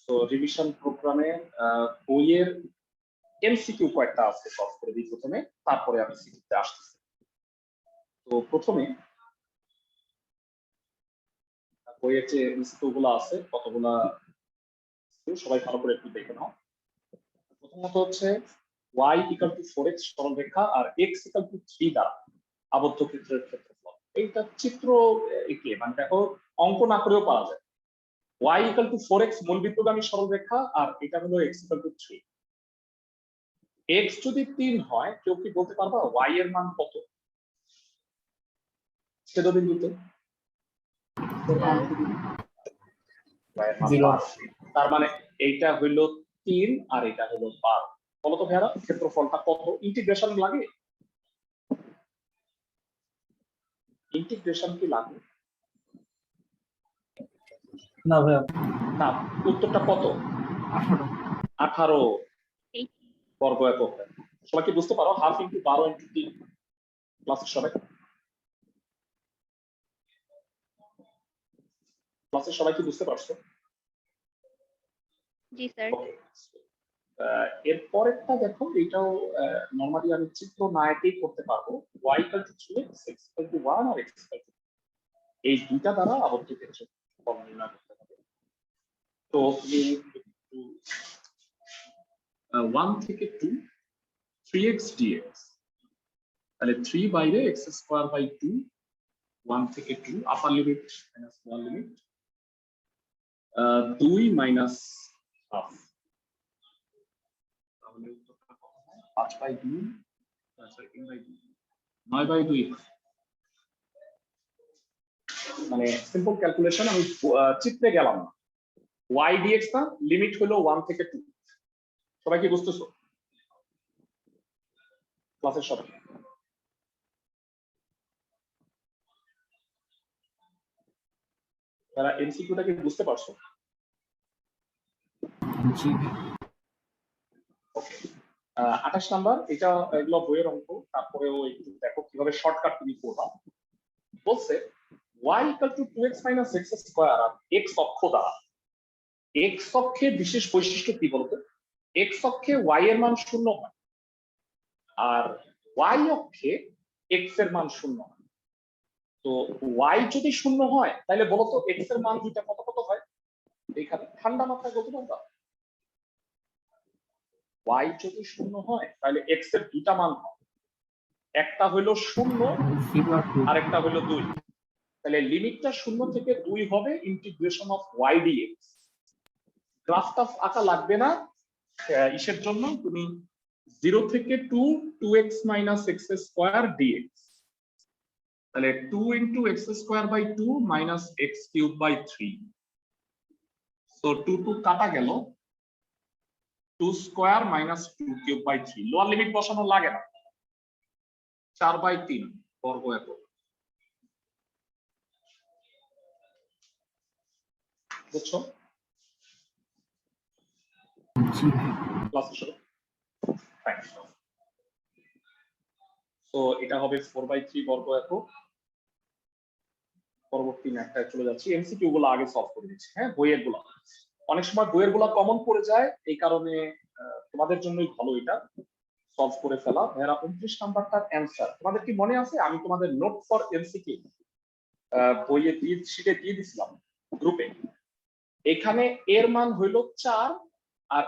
তো রিভিশন প্রোগ্রামে বইয়ের এমসিকিউ কয়েকটা আছে, সলভ করে দিই প্রথমে, তারপরে আমি সিকিউতে আসতেছি। তো প্রথমে বইয়ের যে এমসিকিউ গুলো আছে কতগুলা সবাই ভালো করে একটু দেখে নাও। প্রথমত হচ্ছে y ইকুয়াল টু 4x সরলরেখা আর x ইকুয়াল টু 3 দ্বারা আবদ্ধ ক্ষেত্রের ক্ষেত্রফল। এইটা চিত্র এঁকে মানে দেখো অঙ্ক না করেও পাওয়া যায়। y ইকুয়াল টু 4x মূলবৃত্তগামী সরলরেখা আর এটা হলো x ইকুয়াল টু 3। x যদি 3 হয় কেউ কি বলতে পারবা y এর মান কত ছেদবিন্দুতে? তার মানে এইটা হইল 3 আর এটা হলো 12। বলো তো ভাইয়া ক্ষেত্রফলটা কত? ইন্টিগ্রেশন লাগে? ইন্টিগ্রেশন কি লাগে না ভাইয়া। না, উত্তরটা কত? 18 বর্গ একক। সবাই কি বুঝতে পারো? হাফ ইন্টু 12 ইন্টু 3 ক্লাসের সবাই ক্লাসের সবাই কি বুঝতে পারছো? জি স্যার। এরপরেরটা দেখো, এটাও নরমালি আমি চিত্র না এঁকেই করতে পারবো। y equal to 3x, x equal to 1 আর x ইকুয়াল টু এই দুইটা দ্বারা আবদ্ধ ক্ষেত্রফল নির্ণয় করতে হবে। তো তুমি 1 থেকে 2 3x dx, তাহলে 3 বাইরে x স্কয়ার বাই 2, 1 থেকে 2 আপার limit minus lower limit 2 minus half, তাহলে উত্তরটা কত হয়? 5 বাই 2 সরি 3 বাই 2 9 বাই 2। মানে সিম্পল ক্যালকুলেশন, আমি চিত্রে গেলাম না। y dx না, লিমিট হলো 1 থেকে 2। সবাই কি বুঝতেছো ক্লাসের সবাই? তারা এমসিকিউটা কি বুঝতে পারছো? জি। 28 নাম্বার, এটা এগুলো বইয়ের অঙ্ক, তারপরেও একটু দেখো কিভাবে শর্টকাট তুমি করবা। বলছে y equal to 2x minus x square আর x অক্ষ দ্বারা। x অক্ষে বিশেষ বৈশিষ্ট্য কি বলতো? x অক্ষে y এর মান 0 হয় আর y অক্ষে x এর মান 0 হয়। তো y যদি 0 হয় তাহলে বলতো x এর মান দুইটা কত কত হয়? এখানে ঠান্ডা মাথায় বলতে পারবা? y যদি 0 হয় তাহলে x এর দুইটা মান হয়, একটা হলো 0 আর একটা হলো 2। তাহলে লিমিটটা 0 থেকে 2 হবে ইন্টিগ্রেশন অফ y dx। গ্রাফটা আঁকা লাগবে না, ইসের জন্য তুমি 0 থেকে 2 2x minus x square dx, তাহলে 2 into x square by 2 minus x cube by 3। So 2 2 কাটা গেল, 2 square minus 2 cube by 3। Lower limit বসানো লাগে না, 4 বাই 3 বর্গ একক। বুঝছো? তো এটা হবে 4 বাই 3 বর্গ একক। পরবর্তী ম্যাথটায় চলে যাচ্ছি। এমসিকিউ গুলো আগে সলভ করে দিচ্ছি। হ্যাঁ, বইয়ের গুলো অনেক সময় বইয়ের গুলো কমন পড়ে যায়, এই কারণে তোমাদের জন্যই ভালো এটা সলভ করে ফেলা। ভাইরা 29 নাম্বারটার অ্যানসার তোমাদের কি মনে আছে? আমি তোমাদের নোট ফর এমসিকিউ বইয়ে শিটে দিয়ে দিছিলাম গ্রুপে। এখানে এর মান হইল 4 আর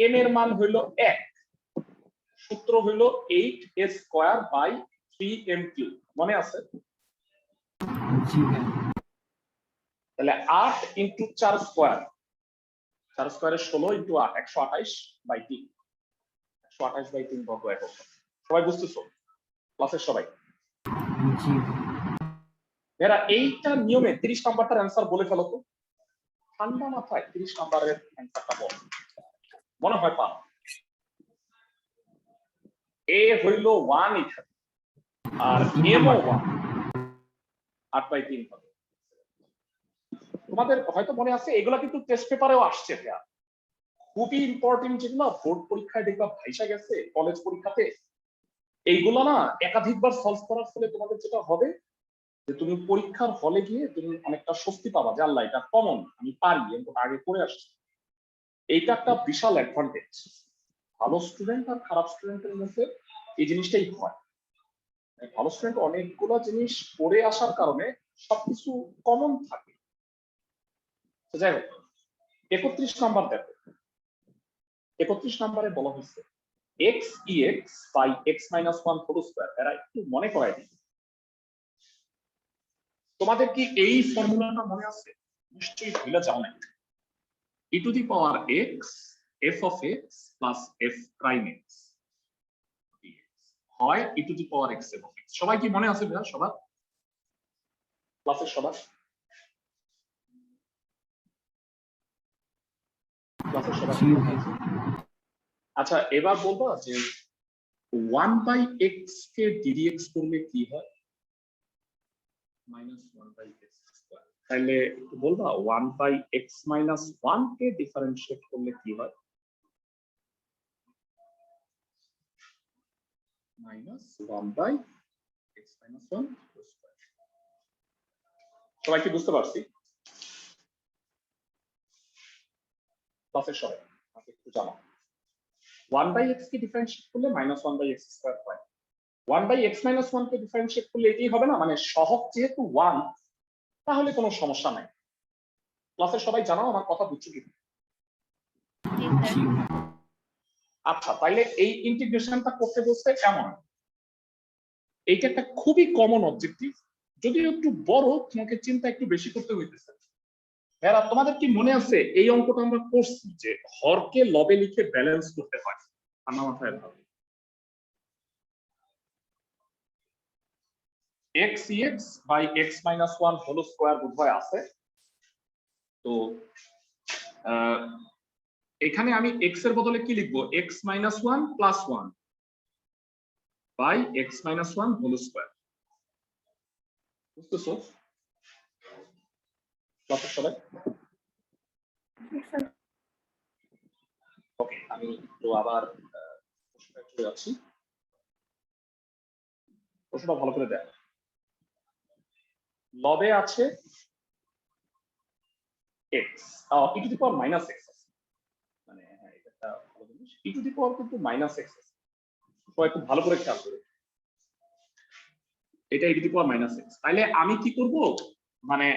এম এর মান হইল 1। সূত্র হইল 8a square by 3m cube. মনে আছে? তাহলে 8 ইনটু 4 স্কয়ার, 4 স্কয়ারে 16 ইনটু 8 128 বাই 3, 128 বাই 3 বর্গ একক। সবাই বুঝতেছো ক্লাসের সবাই? জি। এরা এইটা নিয়মে 30 নাম্বারটার অ্যানসার বলে ফেলো তো, ঠান্ডা মাথায় 30 নাম্বারের অ্যানসারটা বল, মনে হয় পা। এ হইল 1 এখানে আর এম ও 1, 8 বাই 3 হবে। তোমাদের হয়তো মনে আছে এগুলা কিন্তু টেস্ট পেপারেও আসছে। খুবই ইম্পর্টেন্ট, যেগুলো বোর্ড পরীক্ষায় দেখবা ভাইসা গেছে কলেজ পরীক্ষাতে, এইগুলা না একাধিকবার সলভ করার ফলে তোমাদের যেটা হবে যে তুমি পরীক্ষার হলে গিয়ে তুমি অনেকটা স্বস্তি পাবা যে আল্লাহ এটা কমন, আমি পারি, এরকম আগে করে আসছি। এইটা একটা বিশাল অ্যাডভান্টেজ। ভালো স্টুডেন্ট আর খারাপ স্টুডেন্টের মধ্যে এই জিনিসটাই হয়। ভালো স্টুডেন্ট অনেকগুলো জিনিস পড়ে আসার কারণে সবকিছু কমন থাকে। তো যাই হোক, 31 নাম্বার দেখো, 31 নাম্বারে বলা হয়েছে x e x by x minus one whole square. এরা একটু মনে করাই দিই, তোমাদের কি এই ফর্মুলাটা মনে আছে? নিশ্চয়ই ভুলে যাও না। E to the power x f of x plus f prime x হয় e to the power x f of x. সবাই কি মনে আছে ভাইয়া? সবার ক্লাসের সবার ক্লাসের সবার জি ভাই। আচ্ছা, এবার বলবো যে 1/x কে ddx করলে কি হয়? -1/x square. তাহলে একটু বলবা 1/x - 1 কে ডিফারেনশিয়েট করলে কি হয়? -1/x - 1 square. সবাই কি বুঝতে পারছি? ক্লাসের সবাই আমাকে একটু জানাও। 1/x কে ডিফারেনশিয়েট করলে -1/x স্কয়ার হয়। 1/x - 1 কে ডিফারেনশিয়েট করলে এটাই হবে না? মানে সহগ যেহেতু 1, তাহলে কোনো সমস্যা নাই। ক্লাসের সবাই জানাও আমার কথা বুঝছো কি? জি ভাই। আচ্ছা, তাইলে এই ইন্টিগ্রেশনটা করতে বলতে কেমন? এইটা একটা খুবই কমন অবজেক্টিভ, যদিও একটু বড়, তোমাকে চিন্তা একটু বেশি করতে হইতেছে। এরা তোমাদের কি মনে আছে এই অঙ্কটা আমরা করছি যে হরকে লবে লিখে ব্যালেন্স করতে হয়? আমার মাথায় ভাবে x e x by x minus one whole square বোধহয় আছে। তো এখানে আমি এক্স এর বদলে কি লিখবো? X minus one plus one by x minus one whole square. বুঝতেছো ক্লাসের সবাই? ওকে, আমি একটু আবার প্রশ্নটা চলে যাচ্ছি। প্রশ্নটা ভালো করে দেখ। লবে আছে x, e to the power minus x আছে, মানে হ্যাঁ এটা একটা ভালো জিনিস। ই টু দি পাওয়ার কিন্তু মাইনাস এক্স আছে, সবাই খুব ভালো করে খেয়াল করে। এটা e to the power minus x. তাহলে আমি কি করব? মানে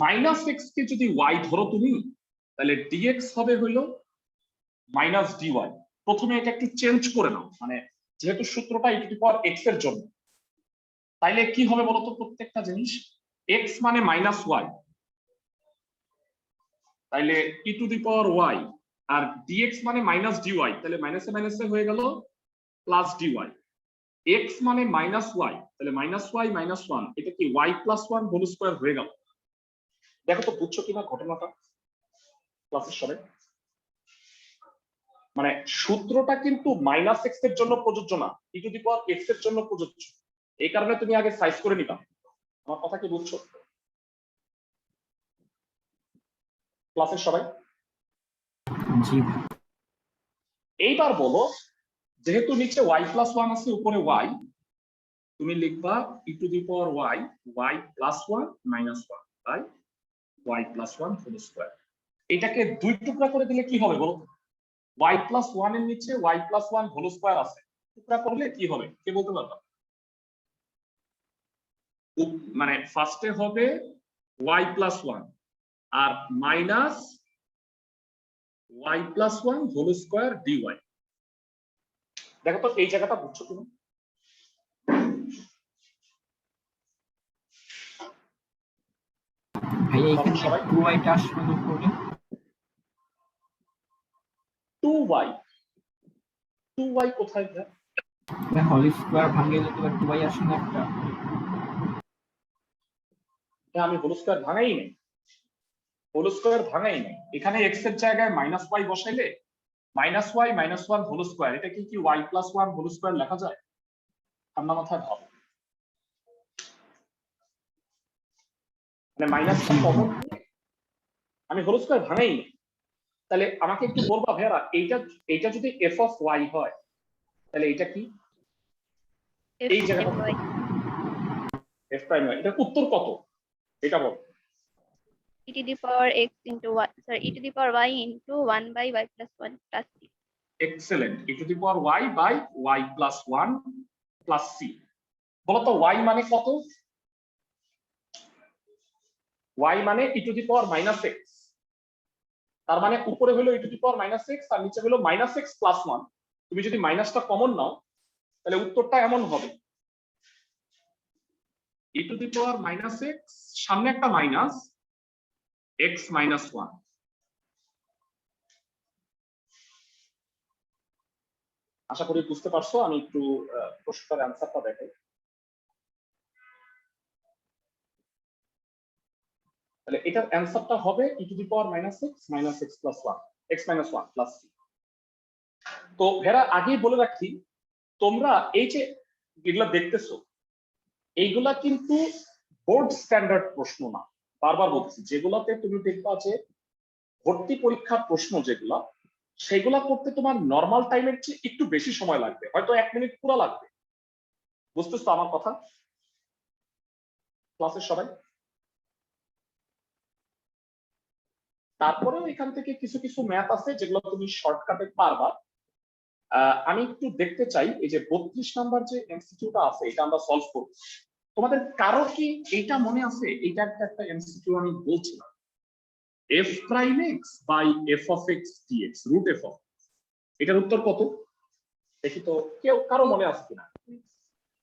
মাইনাস এক্স কে যদি ওয়াই ধরো তুমি, তাহলে ডিএক্স হবে হইলো মাইনাস ডিওয়াই। প্রথমে এটা একটু চেঞ্জ করে নাও, মানে যেহেতু সূত্রটা ই টু দি পাওয়ার এক্স এর জন্য, তাইলে কি হবে বলতো? প্রত্যেকটা জিনিস এক্স মানে মাইনাস ওয়াই, তাইলে e to the power y, আর ডিএক্স মানে মাইনাস ডিওয়াই, তাহলে মাইনাসে মাইনাসে হয়ে গেল প্লাস ডিওয়াই। এক্স মানে মাইনাস ওয়াই, তাহলে মাইনাস ওয়াই মাইনাস ওয়ান, এটা কি y plus one whole square হয়ে গেল। দেখো তো বুঝছো কিনা ঘটনাটা ক্লাসের সবাই? মানে সূত্রটা কিন্তু মাইনাস এক্স এর জন্য প্রযোজ্য না, e to the power x এর জন্য প্রযোজ্য। এই কারণে তুমি আগে সাইজ করে নিবা। আমার কথা কি বুঝছো ক্লাসের সবাই? জি ভাই। এইবার বলো, যেহেতু নিচে ওয়াই প্লাস ওয়ান আছে উপরে ওয়াই, তুমি লিখবা e to the power y y plus one minus one by y plus one whole square. এটাকে দুই টুকরা করে দিলে কি হবে বলো? ওয়াই প্লাস ওয়ান এর নিচে y plus one whole square আছে, টুকরা করলে কি হবে কে বলতে পারবা? মানে ফার্স্টে হবে ওয়াই প্লাস ওয়ান আর minus y plus one whole square dy. দেখো তো এই জায়গাটা বুঝছো তুমি? ভাই এখানে সবাই 2y টা আসবে উপরে। 2y, 2y কোথায় যায়? ভাই হোল স্কয়ার ভাঙিয়ে দিলে তো 2y আসে না একটা। আমি হোল স্কোয়ার ভাঙাই নাই, হোল স্কোয়ার ভাঙাই নাই। এখানে এক্স এর জায়গায় মাইনাস ওয়াই বসাইলে minus y minus one whole square, এটা কি y plus one whole square লেখা যায়? ঠান্ডা মাথায় ভাব, মানে মাইনাসটা কমন, আমি হোল স্কোয়ার ভাঙাই নাই। তাহলে আমাকে একটু বলবা ভাইয়ারা, এইটা যদি এফ অফ ওয়াই হয়, তাহলে এটা কি? এই জায়গাটা এফ প্রাইম ওয়াই, এটা উত্তর কত এটা বল? e to the power x into y, sorry, e to the power y into 1 by y plus 1 plus c. Excellent, e to the power y by y plus 1 plus c। বলতো y মানে কত? y মানে e to the power minus x, তার মানে উপরে হলো e to the power minus x আর নিচে হলো minus x plus 1। তুমি যদি মাইনাসটা কমন নাও তাহলে উত্তরটা এমন হবে e to the power minus x, সামনে একটা মাইনাস, x minus 1। আশা করি বুঝতে পারছো। আমি একটু প্রশ্নটার অ্যান্সারটা দেখাই। তাহলে এটার অ্যান্সারটা হবে e to the power minus x plus 1, x minus 1 plus c। তো এরা আগেই বলে রাখি, তোমরা এই যে এগুলা দেখতেছো এইগুলা কিন্তু বোর্ড স্ট্যান্ডার্ড প্রশ্ন না। বারবার বলছি, যেগুলাতে তুমি দেখবা যে ভর্তি পরীক্ষার প্রশ্ন যেগুলা, সেগুলা করতে তোমার নর্মাল টাইমের চেয়ে একটু বেশি সময় লাগবে, হয়তো 1 মিনিট পুরো লাগবে। বুঝতেছো আমার কথা ক্লাসের সবাই? তারপরেও এখান থেকে কিছু কিছু ম্যাথ আছে যেগুলো তুমি শর্টকাটে পারবা। আমি একটু দেখতে চাই এই যে 32 নাম্বার যে এমসিকিউটা আছে এটা আমরা সলভ করব। তোমাদের কারো কি এটা মনে আছে? এটা একটা এমসিকিউ আমি বলছিলাম, f prime x by f of x dx root f of x। এটার উত্তর কত দেখি তো, কেউ কারো মনে আছে কিনা?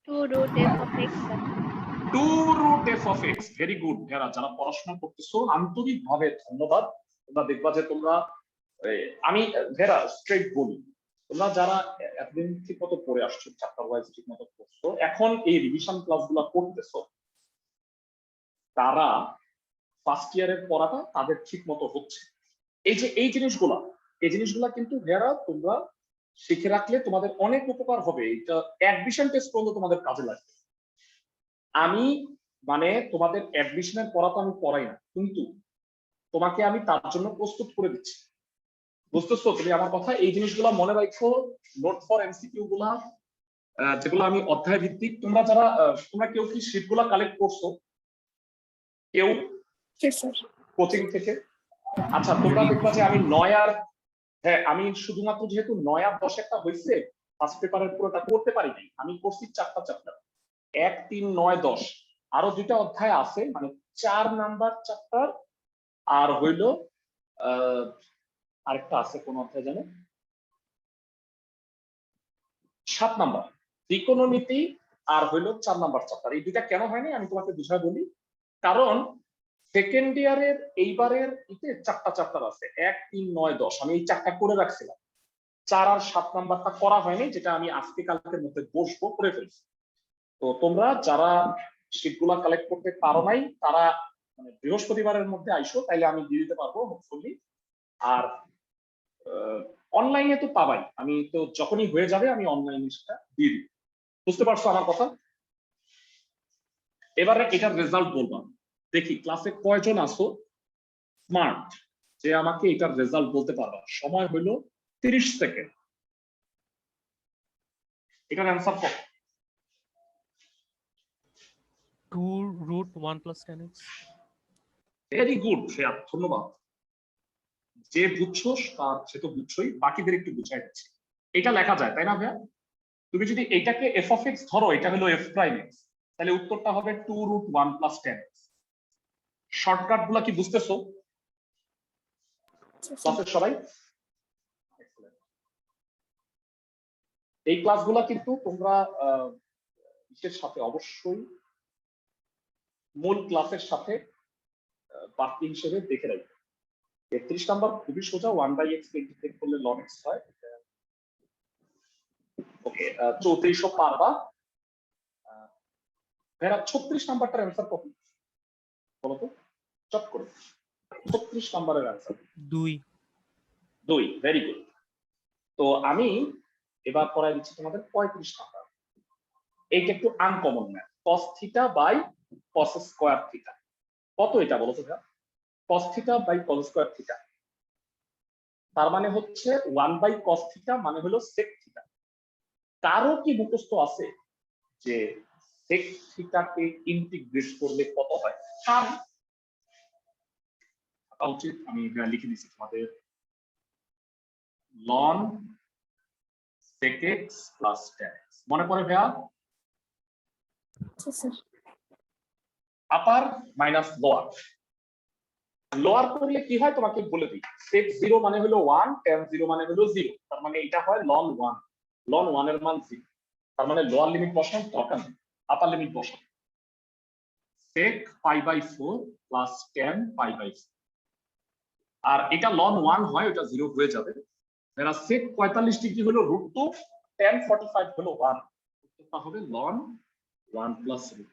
2 root f of x, 2 root f of x। Very good. যারা পড়াশোনা করতেছো আন্তরিকভাবে ধন্যবাদ। তোমরা দেখবা যে তোমরা, আমি ভেরা স্ট্রেট বলি, তোমরা যারা এতদিন ঠিক মতো পড়ে আসছো, চ্যাপ্টার ওয়াইজ ঠিক মতো পড়ছো, এখন এই রিভিশন ক্লাসগুলো করতেছো, তারা ফার্স্ট ইয়ারের পড়াটা তাদের ঠিক মতো হচ্ছে। এই যে এই জিনিসগুলা কিন্তু ভেরা তোমরা শিখে রাখলে তোমাদের অনেক উপকার হবে। এটা অ্যাডমিশন টেস্ট পর্যন্ত তোমাদের কাজে লাগবে। আমি মানে তোমাদের অ্যাডমিশনের পড়া তো আমি পড়াই না, কিন্তু তোমাকে আমি তার জন্য প্রস্তুত করে দিচ্ছি। বুঝতেছো তুমি আমার কথা? এই জিনিসগুলো মনে রাখো, নোট ফর এমসিকিউ গুলা যেগুলো আমি অধ্যায় ভিত্তিক, তোমরা কেউ কি শীটগুলা কালেক্ট করছো? কেউ কোচিং থেকে? আচ্ছা, তোমরা দেখবা যে আমি 9 আর, হ্যাঁ আমি শুধুমাত্র যেহেতু 9 আর 10 একটা হয়েছে, ফার্স্ট পেপারের পুরোটা করতে পারি নাই, আমি করছি 4টা চ্যাপ্টার, 1, 3, 9, 10। আরো 2টা অধ্যায় আছে, মানে 4 নাম্বার চ্যাপ্টার, আর হইলো আরেকটা আছে কোন অধ্যায় জানো, 7 নাম্বার ইকোনমিতে, আর হইলো 4 নাম্বার চ্যাপ্টার। এই দুইটা কেন হয়নি আমি তোমাকে বুঝাই বলি। কারণ সেকেন্ড ইয়ারের এইবারের 4টা চ্যাপ্টার আছে, 1, 3, 9, 10। আমি এই 4টা করে রাখছিলাম, 4 আর 7 নাম্বারটা করা হয়নি, যেটা আমি আজকে কালকের মধ্যে বসবো করে ফেলছি। তো তোমরা যারা শীটগুলা কালেক্ট করতে পারো নাই, তারা মানে বৃহস্পতিবারের মধ্যে আইসো, তাইলে আমি দিয়ে দিতে পারবো হোপফুলি। আর অনলাইনে তো পাবাই, আমি তো যখনই হয়ে যাবে আমি অনলাইনে সেটা দিয়ে দিব। বুঝতে পারছো আমার কথা? এবারে এটার রেজাল্ট বলবা, দেখি ক্লাসে কয়জন আসো স্মার্ট যে আমাকে এটার রেজাল্ট বলতে পারবা। সময় হলো 30 সেকেন্ড। এটার অ্যান্সার কত? 2 root 1 plus 10x। Very good, ধন্যবাদ। যে বুঝছো তার সে তো বুঝছোই, বাকিদের একটু বুঝাই দিচ্ছি। এটা লেখা যায় তাই না ভাইয়া? তুমি যদি এটাকে f of x ধরো, এটা হলো f prime x, তাহলে উত্তরটা হবে 2 root 1 plus 10x। শর্টকাট গুলা কি বুঝতেছো ক্লাসের সবাই? এই ক্লাসগুলা কিন্তু তোমরা এর সাথে অবশ্যই মূল ক্লাসের সাথে বাকি হিসেবে দেখে রাখবে। 33 নাম্বার খুবই সোজা, 1/x কে ইন্টিগ্রেট করলে ln x হয়। ওকে, 3400 পারবা। ভাইরা 36 নাম্বারটার অ্যানসার কত বলো তো চট করে? 36 নাম্বারের অ্যানসার 2। Very good. তো আমি এবার পড়াই দিচ্ছি তোমাদের 35 নাম্বার। এইটা একটু uncommon math, cos theta by cos square theta. কত এটা বলো তো ভাইয়া? cos theta by cos square theta, তার মানে হচ্ছে 1/cos থিটা মানে হলো sec থিটা। কারো কি মুখস্থ আছে যে sec থিটাকে ইন্টিগ্রেট করলে কত হয়? থাকা উচিত, আমি লিখে দিচ্ছি তোমাদের ln sec x plus tan x। মনে পড়ে ভাইয়া? আপার মাইনাস লোয়ার। লোয়ার করলে কি হয় তোমাকে বলে দিই। sec 0 মানে হলো 1, tan 0 মানে হলো 0, তার মানে এটা হয় ln 1। ln 1 এর মান 0, তার মানে লোয়ার লিমিট বসানোর দরকার নেই, আপার লিমিট বসানো। sec π/4 plus tan π/4, আর এটা ln 1 হয়, ওটা 0 হয়ে যাবে। এরা sec 45 ডিগ্রি হলো √2, tan 45 হলো 1, এটা হবে ln 1 plus √2।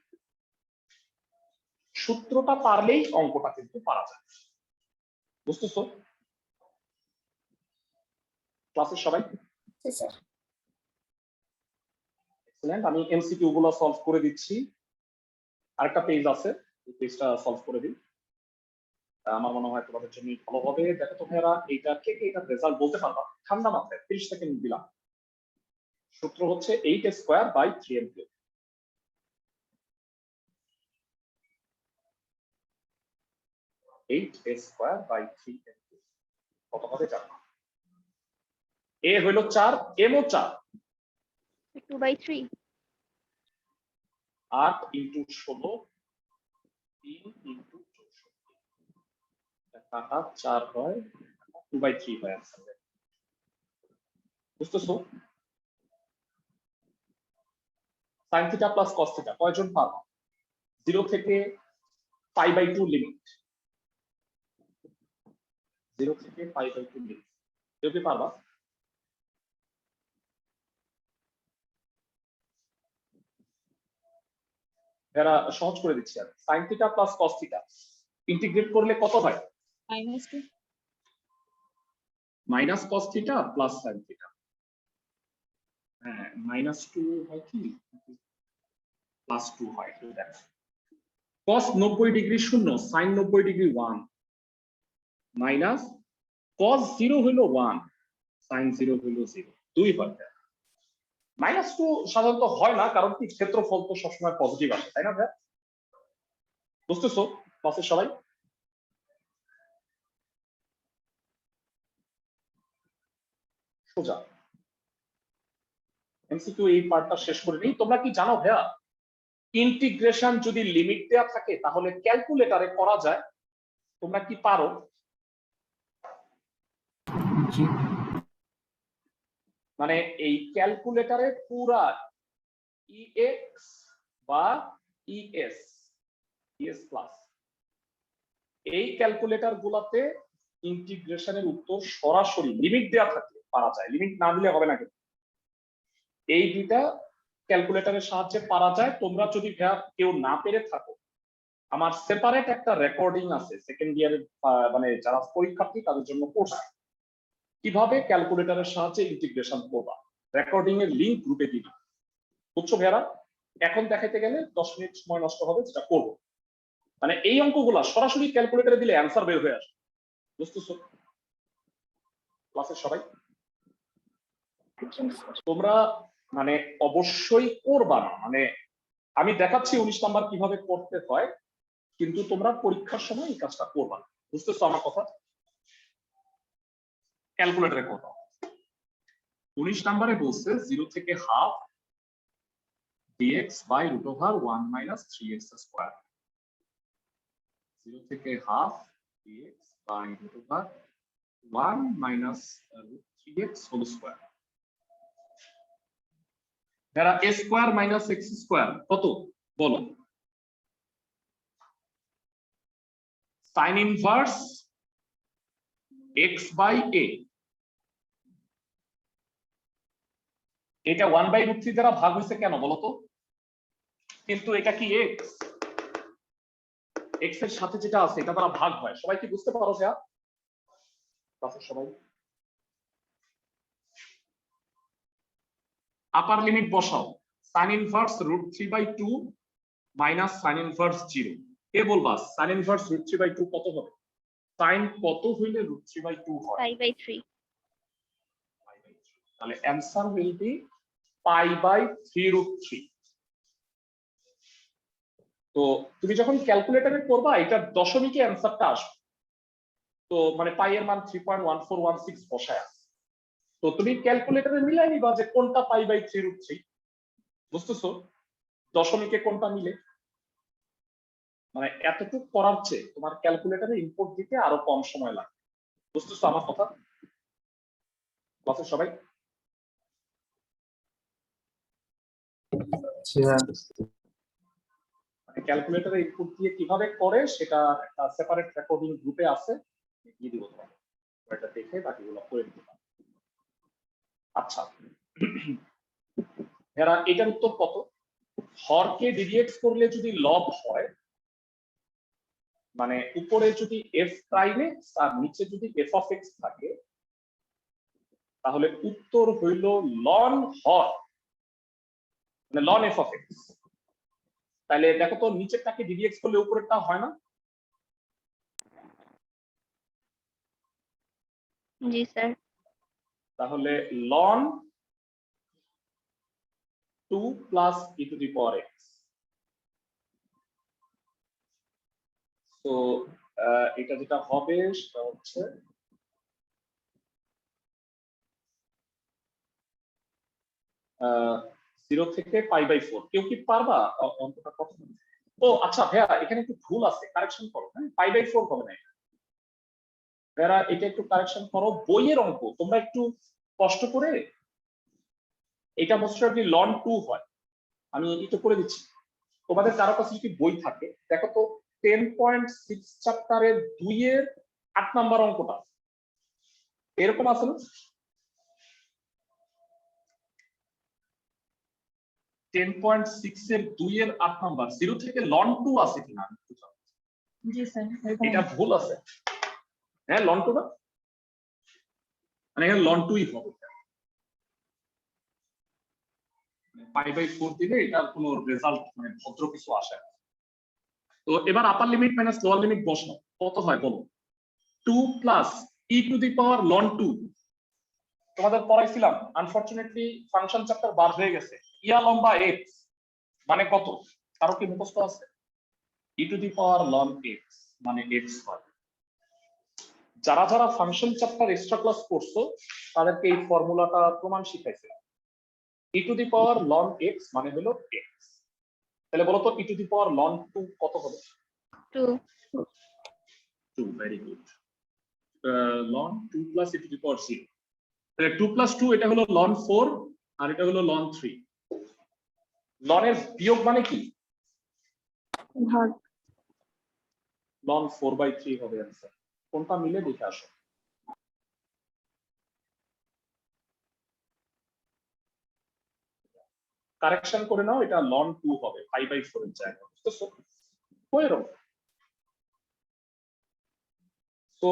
সূত্রটা পারলেই অঙ্কটা কিন্তু পারা যায়। বুঝতেছো ক্লাসের সবাই? এক্সেলেন্ট। আমি এমসিকিউ গুলো সলভ করে দিচ্ছি। আরেকটা পেজ আছে, এই পেজটা সলভ করে দিই, আমার মনে হয় তোমাদের জন্য ভালো হবে। দেখো তো ভাইরা, এইটা কে কে এটা রেজাল্ট বলতে পারবা? ঠান্ডা মাথায় 30 সেকেন্ড দিলাম। সূত্র হচ্ছে 8²/3m³। 8²/3m³ কত হবে জানো? এ হইল 4, এম ও 4, 2/3। 8 × 16, 3 × 64, কাটা 4 হয়, 2/3 হয় आंसर। বুঝতেছো? sin θ প্লাস cos θ কয়জন পারো? 0 থেকে π/2 লিমিট, 0 থেকে π/2 লিমিট কেউ কি পারবা? এরা সহজ করে দিচ্ছি আমি। sin θ প্লাস cos θ ইন্টিগ্রেট করলে কত হয়? -2 মাইনাস cos θ প্লাস sin θ। হ্যাঁ, -2 হয় কি +2 হয়। দেখো cos 90 degree 0, sin 90 degree 1, minus cos 0 হলো 1, sin 0 হলো 0, 2 হয়। -2 সাধারণত হয় না, কারণ কি ক্ষেত্রফল তো সবসময় পজিটিভ আসে, তাই না ভাই? বুঝতেছো ক্লাসের সবাই? সোজা এমসিকিউ এই পার্টটা শেষ করে নিই। তোমরা কি জানো ভাইয়া, ইন্টিগ্রেশন যদি লিমিট দেয়া থাকে তাহলে ক্যালকুলেটরে করা যায়? তোমরা কি পারো? জি মানে এই ক্যালকুলেটরে পুরা ইএক্স বা ইএস প্লাস এই ক্যালকুলেটর গুলাতে ইন্টিগ্রেশনের উত্তর সরাসরি লিমিট দেয়া থাকলে পারা যায়, লিমিট না দিলে হবে না। কিন্তু এই দুইটা ক্যালকুলেটরের সাহায্যে পারা যায়। তোমরা যদি কেউ না পেরে থাকো, আমার সেপারেট একটা রেকর্ডিং আছে সেকেন্ড ইয়ারের, মানে যারা পরীক্ষার্থী তাদের জন্য কোর্স, কিভাবে ক্যালকুলেটরের সাহায্যে ইন্টিগ্রেশন করবা, রেকর্ডিং এর লিংক গ্রুপে দিই। বুঝছো ভাইয়ারা? এখন দেখাইতে গেলে 10 মিনিট সময় নষ্ট হবে, যেটা করব। মানে এই অঙ্কগুলা সরাসরি ক্যালকুলেটরে দিলে অ্যান্সার বের হয়ে আসে। বুঝতেছো ক্লাসের সবাই? তোমরা মানে অবশ্যই করবা না, মানে আমি দেখাচ্ছি 19 নাম্বার কিভাবে করতে হয়, কিন্তু তোমরা পরীক্ষার সময় এই কাজটা করবা। বুঝতেছো আমার কথা? ক্যালকুলেটরে করবা। 19 নম্বরে বলছে 0 থেকে হাফ dx by √1 - 3x²। 0 থেকে হাফ dx by √1 - 3x²। যারা a² - x² কত বলো? sin inverse x by a, এটা 1/√3 দ্বারা ভাগ হয়েছে কেন বলতো? কিন্তু এটা কি x, x এর সাথে যেটা আছে এটা দ্বারা ভাগ হয়। সবাই কি বুঝতে পারো যা? সবাই আপার লিমিট বসাও। sin inverse √3/2 minus sin inverse 0। কে বলবা sin ইনভার্স √3/2 কত হবে? sin কত হইলে √3/2 হয়? π/3। তাহলে অ্যানসার উইল বি π/3√3। তো তুমি যখন ক্যালকুলেটরে করবা, এটা দশমিকে অ্যানসারটা আসবে। তো মানে পাই এর মান 3.1416 বসায় আছে। তো তুমি ক্যালকুলেটরে মিলাই নিবা যে কোনটা পাই বাই 3√3, বুঝতেছো? দশমিকে কোনটা মিলে, মানে এতটুকু করার চেয়ে তোমার ক্যালকুলেটরে ইনপুট দিতে আরো কম সময় লাগে। বুঝতেছো আমার কথা? ক্লাসে সবাই মানে ক্যালকুলেটরে ইনপুট দিয়ে কিভাবে করে সেটা একটা সেপারেট রেকর্ডিং গ্রুপে আছে, দিয়ে দিব তোমাকে, এটা দেখে বাকিগুলো করে দিতে পারো। আচ্ছা, এরা এটার উত্তর কত? হরকে ডিভিএক্স করলে যদি লব হয়, মানে উপরে যদি এফ প্রাইম এক্স আর নিচে যদি এফ অফ এক্স থাকে, তাহলে উত্তর হইল লন হর, মানে লন এফ অফ এক্স। তাহলে দেখো তো নিচেরটাকে ডিভিএক্স করলে উপরেরটা হয় না? জি স্যার। তাহলে লন 2 plus e to the power x. তো এটা যেটা হবে সেটা হচ্ছে জিরো থেকে পাই বাই 4। কেউ কি পারবা অঙ্কটা কত? ও আচ্ছা ভাইয়া, এখানে একটু ভুল আছে, কারেকশন করো। হ্যাঁ, পাই বাই 4 হবে না ভাইয়া, এটা একটু কারেকশন করো। বইয়ের অঙ্ক তোমরা একটু কষ্ট করে, এটা মোস্ট প্রবাবলি লন 2 হয়। আমি একটু করে দিচ্ছি, তোমাদের কারো কাছে যদি বই থাকে দেখো তো 10.6 চ্যাপ্টারের 2 এর 8 নাম্বার অঙ্কটা এরকম আছে না? 10.6 এর 2 এর 8 নাম্বার, 0 থেকে লন 2 আছে কিনা আমি একটু জানতে চাই। জি স্যার, এটা ভুল আছে। হ্যাঁ, লন 2 না, মানে এখানে লন 2ই হবে। পাই বাই 4 দিলে এটার কোনো রেজাল্ট মানে ভদ্র কিছু আসে না। তো এবার upper limit minus lower limit বসাও, কত হয় বলো? 2 plus e to the power loan 2। তোমাদের পড়াইছিলাম, আনফরচুনেটলি ফাংশন চ্যাপ্টার বার হয়ে গেছে। ইয়া লম্বা এক্স মানে কত কারো কি মুখস্থ আছে? E to the power ln x মানে এক্স হয়। যারা যারা ফাংশন চ্যাপ্টার এক্সট্রা ক্লাস করছো তাদেরকে এই ফর্মুলাটা প্রমাণ শিখাইছে। E to the power ln x মানে হলো এক্স। তাহলে বলো তো ই টু দি পাওয়ার লন 2 কত হবে? 2। 2, very good. Ln 2 plus e to the power 0, তাহলে 2 প্লাস 2 এটা হলো লন 4 আর এটা হলো লন 3। লনের বিয়োগ মানে কি? ভাগ। লন 4/3 হবে आंसर। কোনটা মিলে দেখে আসো। কারেকশন করে নাও, এটা লন 2 হবে 5/4 এর জায়গায়, বুঝতেছো? কইরো। তো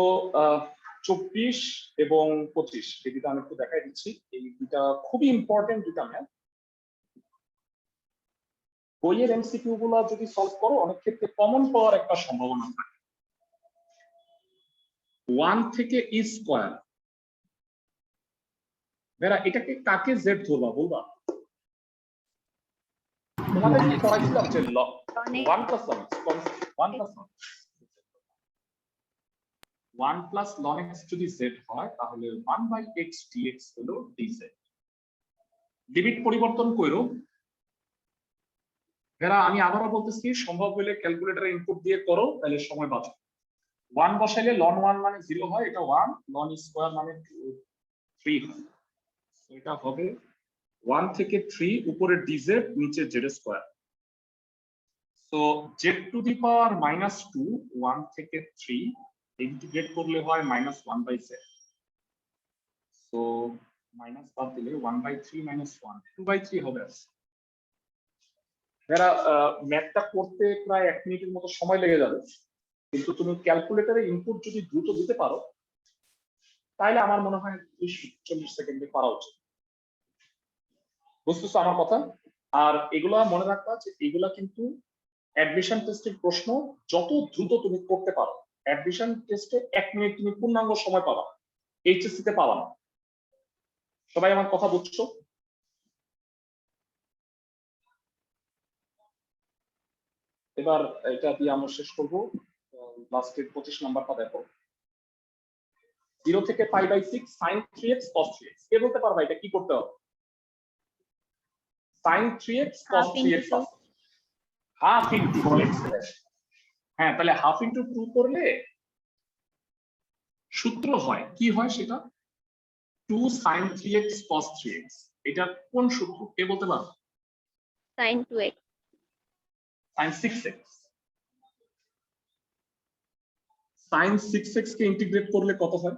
24 এবং 25 এই দুটো আমি একটু দেখাই দিচ্ছি। এই দুটা খুবই ইম্পর্টেন্ট দুটা ম্যাথ। বইয়ের এমসিকিউ গুলো যদি সলভ করো অনেক ক্ষেত্রে কমন পাওয়ার একটা সম্ভাবনা থাকে। 1 থেকে ই স্কয়ার, বেরা এটাকে কাকে জেড ধরবা বলবা? তোমাদের কি পড়াইছিলাম যে 1 প্লাস 1 প্লাস ln x যদি z হয় তাহলে 1/x dx হলো dz। লিমিট পরিবর্তন কইরো। এরা আমি আবারও বলতেছি, সম্ভব হলে ক্যালকুলেটরে ইনপুট দিয়ে করো, তাহলে সময় বাঁচে। 1 বসাইলে ln 1 মানে 0 হয়, এটা 1, ln স্কয়ার মানে 3 হয়। এটা হবে 1 থেকে 3 উপরে dz নিচে z square. So z to the power -2 1 থেকে 3 ইন্টিগ্রেট করলে হয় -1/z। সো মাইনাস বাদ দিলে 1/3 -1 2/3 হবে। এরা ম্যাথটা করতে প্রায় 1 মিনিটের মতো সময় লেগে যাবে, কিন্তু তুমি ক্যালকুলেটরে ইনপুট যদি দ্রুত দিতে পারো তাহলে আমার মনে হয় 30-40 সেকেন্ডে পারা উচিত। বুঝতেছো আমার কথা? আর এগুলা মনে রাখবা যে এগুলা কিন্তু অ্যাডমিশন টেস্টের প্রশ্ন, যত দ্রুত তুমি করতে পারো। অ্যাডমিশন টেস্টে 1 মিনিট তুমি পূর্ণাঙ্গ সময় পাবা, এইচএসসি তে পাবা না। সবাই আমার কথা বুঝছো? এবার এটা দিয়ে আমরা শেষ করবো। লাস্টের 25 নাম্বারটা দেখো। 0 থেকে π/6 sin 3x cos 3x কে বলতে পারবা এটা কি করতে হবে? sin 3x cos Half into 3x two. আছে হাফ ইনটু 2x। হ্যাঁ, তাহলে হাফ ইনটু 2 করলে সূত্র হয় কি হয় সেটা 2 sin 3x cos 3x। এটা কোন সূত্র কে বলতে পারবে? Sin 2x. sin 6x। sin 6x কে ইন্টিগ্রেট করলে কত হয়?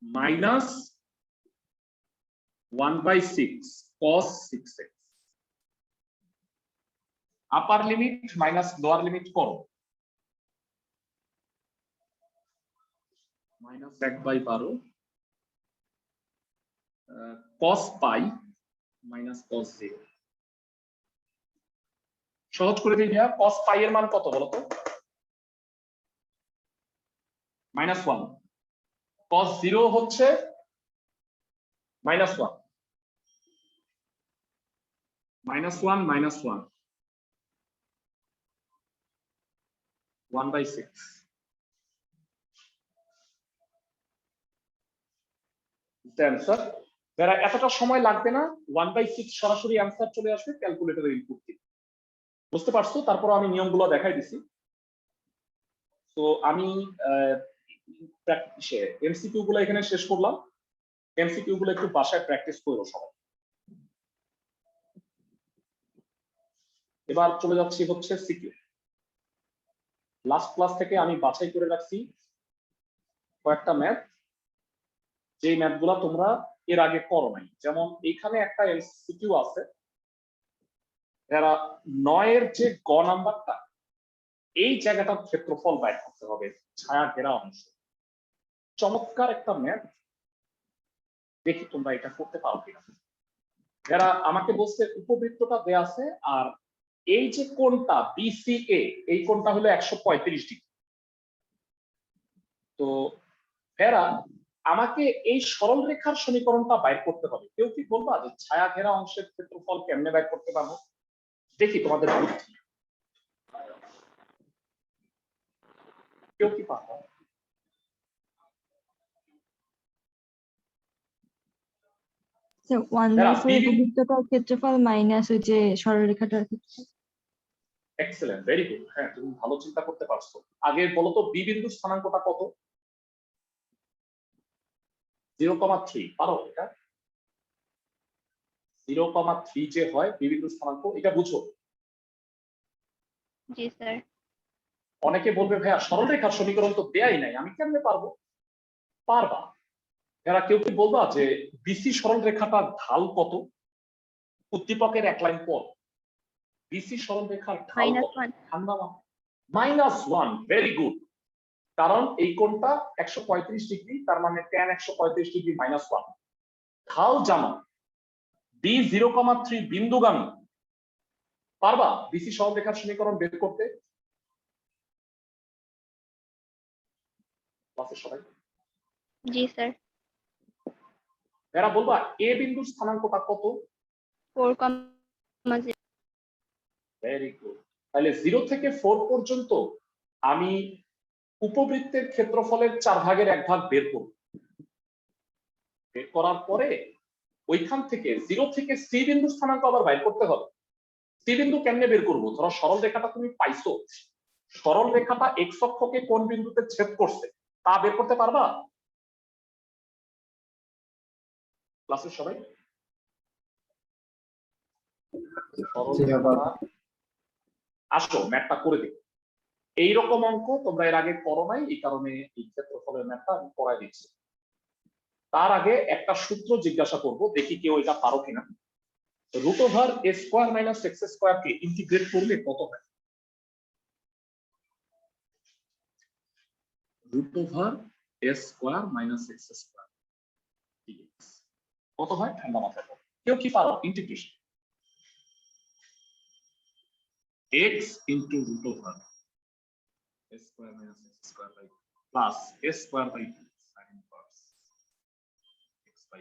Minus 1/6 cos 6x। আপার লিমিট মাইনাস লোয়ার লিমিট করো, মাইনাস 1/12 cos পাই মাইনাস cos 0। সহজ করে দিই ভাইয়া, cos পাই এর মান কত বলো তো? -1। cos 0 হচ্ছে -1 -1 1/6। অ্যান্সার যারা এতটা সময় লাগবে না, 1/6 সরাসরি অ্যান্সার চলে আসবে ক্যালকুলেটরে ইনপুট দিয়ে। বুঝতে পারছো? তারপর আমি নিয়মগুলো দেখাই দিছি। তো আমি এমসিকিউ গুলো এখানে শেষ করলাম। এমসিকিউ গুলো একটু বাসায় প্র্যাকটিস করো সবাই। এবার চলে যাচ্ছি হচ্ছে সিকিউ। লাস্ট ক্লাস থেকে আমি বাছাই করে রাখছি কয়েকটা ম্যাথ, যে ম্যাথগুলো তোমরা এর আগে করো নাই। যেমন এখানে একটা এমসিকিউ আছে, যারা 9 এর যে গ নাম্বারটা, এই জায়গাটার ক্ষেত্রফল বাইর করতে হবে, ছায়া ঘেরা অংশ। চমৎকার একটা ম্যাথ, দেখি তোমরা এটা করতে পারো কিনা। যারা আমাকে বলছে উপবৃত্তটা দেয়া আছে, আর এই যে কোণটা বিসিএ, এই কোণটা হলো 135 ডিগ্রি। তো এরা আমাকে এই সরল রেখার সমীকরণটা বাইর করতে হবে। কেউ কি বলবা যে ছায়া ঘেরা অংশের ক্ষেত্রফল কেমনে বাইর করতে পারবো? দেখি তোমাদের বুদ্ধি। কেউ কি পারো? যারা 1/4 উপবৃত্তটার ক্ষেত্রফল মাইনাস ওই যে সরলরেখাটার ক্ষেত্রফল। Excellent, very good. হ্যাঁ, তুমি ভালো চিন্তা করতে পারছো। আগে বলো তো বি বিন্দুর স্থানাঙ্কটা কত? 0,3। পারো এটা? 0,3 যে হয় বি বিন্দুর স্থানাঙ্ক, এটা বুঝো? জি স্যার। অনেকে বলবে ভাইয়া সরলরেখার সমীকরণ তো দেয়াই নাই, আমি কেমনে পারবো? পারবা। এরা কেউ কি বলবা যে বিসি সরল রেখাটার ঢাল কত? উদ্দীপকের এক লাইন পর বিসি সরল রেখার ঢাল কত? -1. ঠান্ডা -1। Very good. কারণ এই কোণটা 135 ডিগ্রি, তার মানে tan 135 ডিগ্রি -1। ঢাল জানো, বি 0,3 বিন্দুগামী। পারবা বিসি সরল রেখার সমীকরণ বের করতে? সবাই জি স্যার। এরা বলবা এ বিন্দুর স্থানাঙ্কটা কত? 4,0. Very good. তাহলে 0 থেকে 4 পর্যন্ত আমি উপবৃত্তের ক্ষেত্রফলের 4/1 বের করব। বের করার পরে ওইখান থেকে 0 থেকে সি বিন্দু স্থানাঙ্ক আবার বাইর করতে হবে। সি বিন্দু কেমনে বের করব? ধরো সরল রেখাটা তুমি পাইছো, সরল রেখাটা এক্স অক্ষকে কোন বিন্দুতে ছেদ করছে তা বের করতে পারবা? ক্লাসের সবাই সরল রেখাটা, আসো ম্যাথটা করে দিই। এইরকম অঙ্ক তোমরা এর আগে করো নাই, এই কারণে এই ক্ষেত্রফলের ম্যাথটা আমি করাই দিচ্ছি। তার আগে একটা সূত্র জিজ্ঞাসা করব, দেখি কেউ এটা পারো কিনা। √a² - x² কে ইন্টিগ্রেট করলে কত হয়? √a² - x²। কত হয়? ঠান্ডা মাথায় বলো। কেউ কি পারো integration? x into √a² - x² plus a²/2 sin inverse x/a।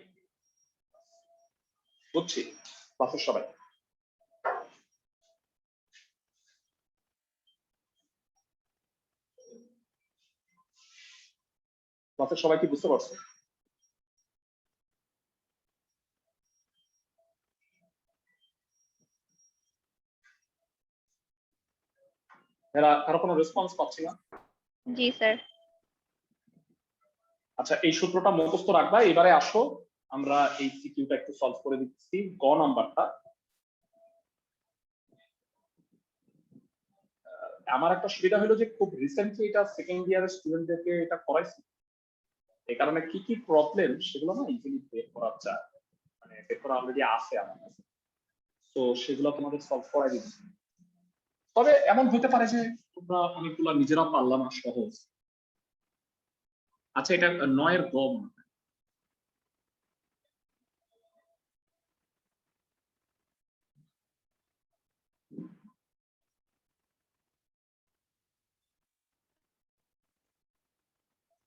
বুঝছি ক্লাসের সবাই? ক্লাসের সবাই কি বুঝতে পারছো? এরা কারো কোনো রেসপন্স পাচ্ছি না। জি স্যার। আচ্ছা, এই সূত্রটা মুখস্থ রাখবা। এবারে আসো আমরা এই সিকিউটা একটু সলভ করে দিচ্ছি। গ নাম্বারটা, আমার একটা সুবিধা হলো যে খুব রিসেন্টলি এটা সেকেন্ড ইয়ারের স্টুডেন্টদেরকে এটা করাইছি, এই কারণে কি কি প্রবলেম সেগুলো না ইজিলি বের করা যায়, মানে বের করা অলরেডি আছে আমার কাছে, তো সেগুলো তোমাদের সলভ করাই দিচ্ছি। তবে এমন হতে পারে যে তোমরা অনেকগুলো নিজেরা পারলা না, সহজ। আচ্ছা, এটা 9 এর গ মনে হয়।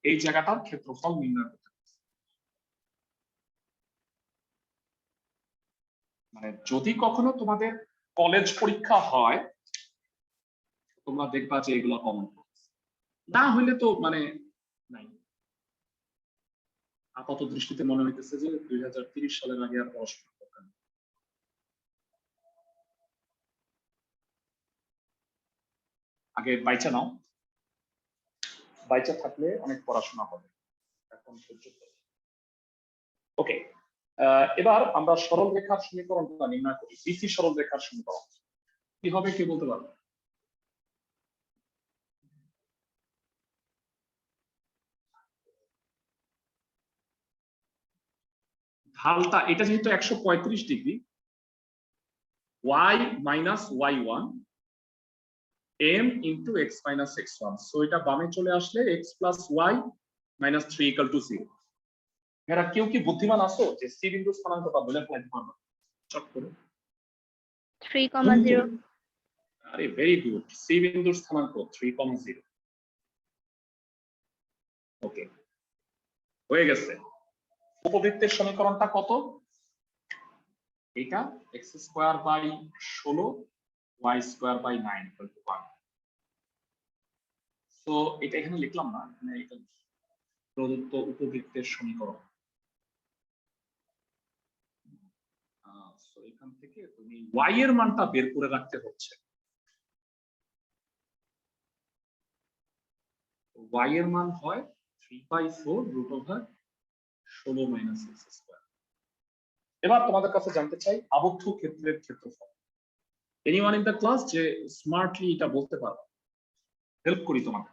এই জায়গাটার ক্ষেত্রফল নির্ণয় করতে হবে। মানে যদি কখনো তোমাদের কলেজ পরীক্ষা হয় তোমরা দেখবা যে এগুলো কমন, না হইলে তো মানে নাই। আপাত দৃষ্টিতে মনে হইতেছে যে 2030 সালের আগে আর পড়াশোনা দরকার নেই। আগে বাইচা নাও, বাইচা থাকলে অনেক পড়াশোনা হবে এখন পর্যন্ত। ওকে, এবার আমরা সরল রেখার সমীকরণটা নির্ণয় করি। বিসি সরল রেখার সমীকরণ কি হবে কে বলতে পারবে? ঢালটা এটা যেহেতু 135 degree, y minus y1 m into x minus x1, so এটা বামে চলে আসলে x plus y minus 3 equal to 0। এরা কেউ কি বুদ্ধিমান আছো যে সি বিন্দু স্থানাঙ্কটা বলে ফেলতে পারবে চট করে? 3,0। আরে ভেরি গুড, সি বিন্দুর স্থানাঙ্ক 3,0। ওকে, হয়ে গেছে। উপবৃত্তের সমীকরণটা কত? এটা x square by 16 y square by 9 equal to 1। So এটা এখানে লিখলাম না, এখানে এটা প্রদত্ত উপবৃত্তের সমীকরণ। সো এখান থেকে তুমি y এর মানটা বের করে রাখতে হচ্ছে। y এর মান হয় 3/4 root over 16 minus x square. এবার তোমাদের কাছে জানতে চাই আবদ্ধ ক্ষেত্রের ক্ষেত্রফল। এনিওয়ান ইন দ্য ক্লাস যে স্মার্টলি এটা বলতে পারো, হেল্প করি তোমাকে।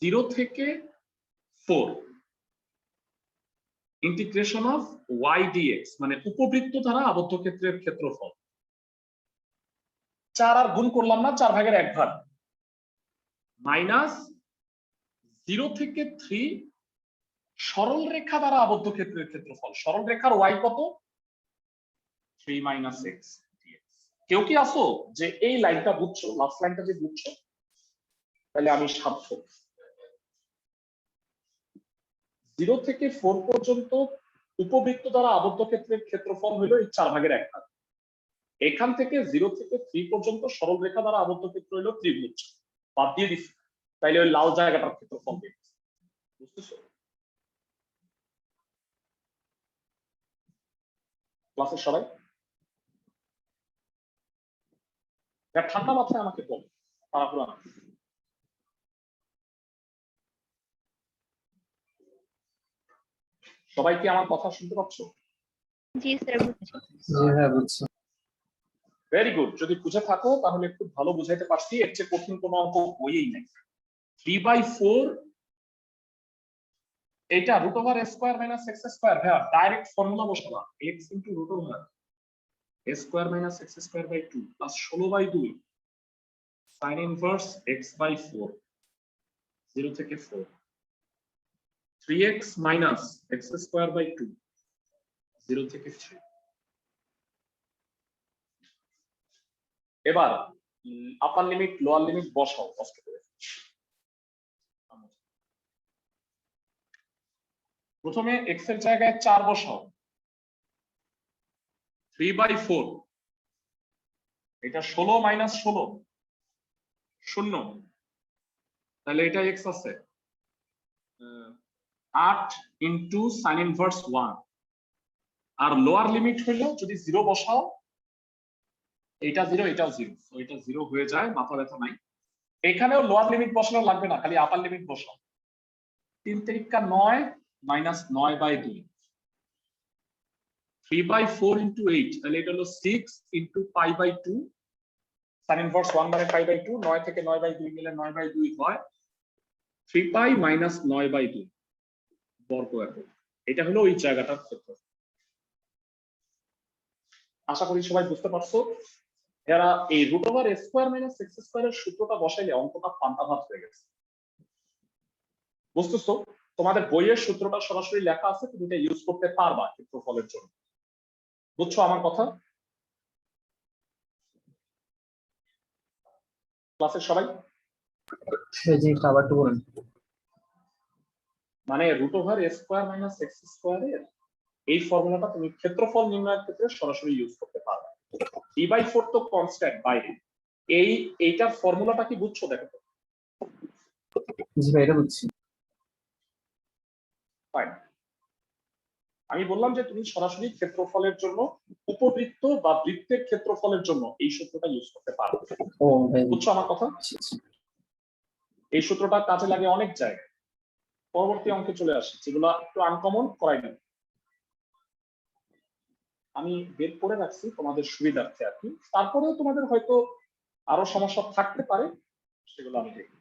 0 থেকে 4 ইন্টিগ্রেশন অফ y dx, মানে উপবৃত্ত দ্বারা আবদ্ধ ক্ষেত্রের ক্ষেত্রফল। 4 আর গুণ করলাম না, 4 ভাগের 1 ভাগ, মাইনাস 0 থেকে 3 সরল রেখা দ্বারা আবদ্ধ ক্ষেত্রের ক্ষেত্রফল। সরল রেখার y কত? 3 মাইনাস x dx। কেউ কি আসো যে এই লাইনটা বুঝছো, লাস্ট লাইনটা যে বুঝছো? তাহলে আমি সার্থক। 0 থেকে 4 পর্যন্ত উপবৃত্ত দ্বারা আবদ্ধ ক্ষেত্রের ক্ষেত্রফল হলো এই 4 ভাগের 1 ভাগ। এখান থেকে 0 থেকে 3 পর্যন্ত সরল রেখা দ্বারা আবদ্ধ ক্ষেত্র হলো ত্রিভুজ, বাদ দিয়ে দিচ্ছি, তাইলে ওই লাল জায়গাটার ক্ষেত্রফল দিয়ে দিচ্ছি। বুঝতেছো? ক্লাসের সবাই ঠান্ডা মাথায় আমাকে বল, তাড়াহুড়া না। সবাই কি আমার কথা শুনতে পাচ্ছ? জি স্যার, বুঝছি। জি হ্যাঁ বুঝছি। ভেরি গুড, যদি বুঝে থাকো তাহলে খুব ভালো বুঝাইতে পারছি। এর চেয়ে কঠিন কোনো অঙ্ক বইয়েই নাই। 3/4 এটা root over a square minus x square. হ্যাঁ, ডাইরেক্ট ফর্মুলা বসাবা, x into root over a square minus x square by 2 plus 16/2 sin inverse x/4 0 থেকে 4 3x minus x square by 2 0 থেকে 3। এবার আপার লিমিট লোয়ার লিমিট বসাও কষ্ট করে। প্রথমে x এর জায়গায় 4 বসাও, 3/4 এটা 16 মাইনাস 16 শূন্য, তাহলে এটা এক্স আছে 8 ইন্টু সাইন ইনভার্স 1, আর লোয়ার লিমিট হইলো যদি 0 বসাও, এটা 0 এটাও 0, তো এটা 0 হয়ে যায়, মাথা ব্যথা নাই। এখানেও লোয়ার লিমিট বসানো লাগবে না, খালি আপার লিমিট বসাও। 3 3 9 মাইনাস 9/2, 3/4 ইন্টু 8, তাহলে এটা হলো 6 ইন্টু π/2, সাইন ইনভার্স 1 মানে π/2, 9 থেকে 9/2 মিলে 9/2 হয়, 3π মাইনাস 9/2 বর্গ একক। এটা হলো ওই জায়গাটার ক্ষেত্র। আশা করি সবাই বুঝতে পারছো। এরা এই রুট ওভার এ স্কোয়ার মাইনাস এক্স স্কোয়ারের সূত্রটা বসাইলে অঙ্কটা পান্তাভাত হয়ে গেছে। বুঝতেছো? তোমাদের বইয়ের সূত্রটা সরাসরি লেখা আছে, তুমি এটা ইউজ করতে পারবা ক্ষেত্রফলের জন্য। বুঝছো আমার কথা? ক্লাসের সবাই সেই জিনিসটা আবার একটু বলেন। মানে রুট ওভার এ স্কোয়ার মাইনাস এক্স স্কোয়ারের এই ফর্মুলাটা তুমি ক্ষেত্রফল নির্ণয়ের ক্ষেত্রে সরাসরি ইউজ করতে পারবে। d/4 তো কনস্ট্যান্ট বাইরে, এইটার ফর্মুলাটা কি বুঝছো? দেখো তো। জি ভাই, এটা বুঝছি। ফাইন, আমি বললাম যে তুমি সরাসরি ক্ষেত্রফলের জন্য উপবৃত্ত বা বৃত্তের ক্ষেত্রফলের জন্য এই সূত্রটা ইউজ করতে পারবে। ও ভাই, বুঝছো আমার কথা? এই সূত্রটা কাজে লাগে অনেক জায়গায়। পরবর্তী অঙ্কে চলে আসে, যেগুলো একটু আনকমন করাই নেব, আমি বের করে রাখছি তোমাদের সুবিধার্থে আর কি। তারপরেও তোমাদের হয়তো আরো সমস্যা থাকতে পারে, সেগুলো আমি দেখব।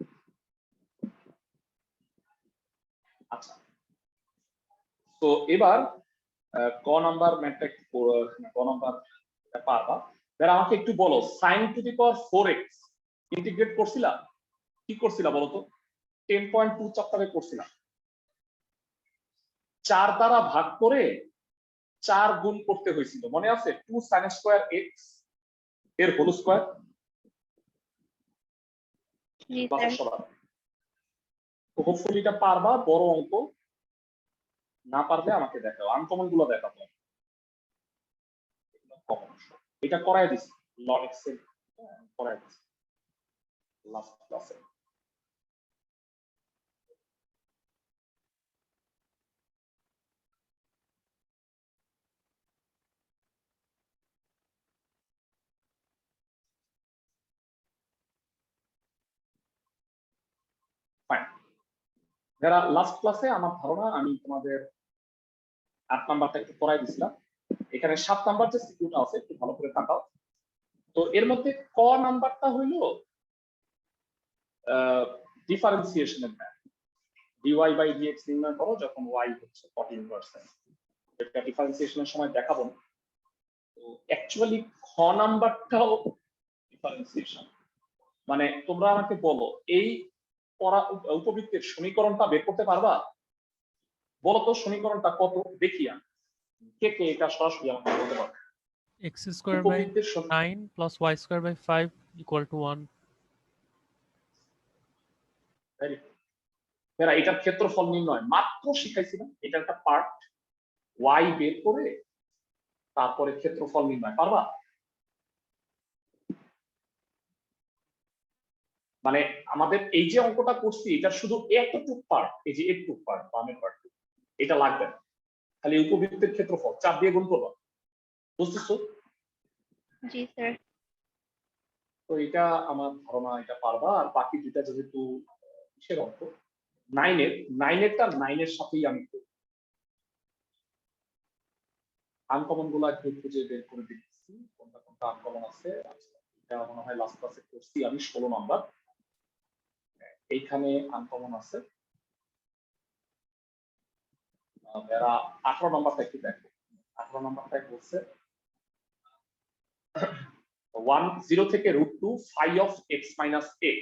আচ্ছা, তো এবার ক নাম্বার ম্যাথটা একটু ক নাম্বার পারবা। এবার আমাকে একটু বলো, sin to the power 4x integrate করছিলা, কি করছিলা বলো তো? 10.2 চ্যাপ্টারে করছিলা। 4 দ্বারা ভাগ করে 4 গুণ করতে হয়েছিল, মনে আছে? 2 sin স্কয়ার x এর হোল স্কয়ার। জি স্যার। তো হোপফুলি এটা পারবা, বড় অঙ্ক। না পারলে আমাকে দেখাও, আনকমন গুলো দেখাবো। এটা করাই দিছি, লন এক্স এর করাই দিছি লাস্ট ক্লাসে। ফাইন, যারা লাস্ট ক্লাসে আমার ধারণা আমি তোমাদের 8 নাম্বারটা একটু করাই দিছিলাম। এখানে 7 নাম্বার যে সিকিউটা আছে একটু ভালো করে তাকাও। তো এর মধ্যে ক নাম্বারটা হইল ডিফারেন্সিয়েশনের ম্যাথ। dy/dx নির্ণয় করো যখন y হচ্ছে 14%। এটা ডিফারেন্সিয়েশনের সময় দেখাবো না। তো অ্যাকচুয়ালি খ নাম্বারটাও ডিফারেন্সিয়েশন। মানে তোমরা আমাকে বলো, এই উপবৃত্তের সমীকরণটা বের করতে পারবা? বলো তো সমীকরণটা কত দেখি আমি। কে কে এটা সরাসরি আমাকে বলতে পারবে? x square by 9 plus y square by 5 equal to 1. এরা এটার ক্ষেত্রফল নির্ণয় মাত্র শিখাইছিলাম, এটা একটা পার্ট। y বের করে তারপরে ক্ষেত্রফল নির্ণয় পারবা? মানে আমাদের এই যে অঙ্কটা করছি এটা শুধু একটু পার্ট, এই যে একটু পার্ট বামের পার্ট, এটা লাগবে না। খালি উপবৃত্তের ক্ষেত্রফল 4 দিয়ে গুণ করবা। বুঝতেছো? জি স্যার। তো এটা আমার ধারণা এটা পারবা। আর বাকি দুটা যেহেতু কিসের অঙ্ক, 9-এরটা 9 এর সাথেই আমি করব। আনকমন গুলো একটু খুঁজে বের করে দিচ্ছি কোনটা কোনটা আনকমন আছে। এটা মনে হয় লাস্ট ক্লাসে করছি আমি 16 নাম্বার। এইখানে আনকমন আছে। এরা 18 নাম্বারটা একটু দেখো। 18 নাম্বারটাই বলছে 10 থেকে √2 phi of x minus a।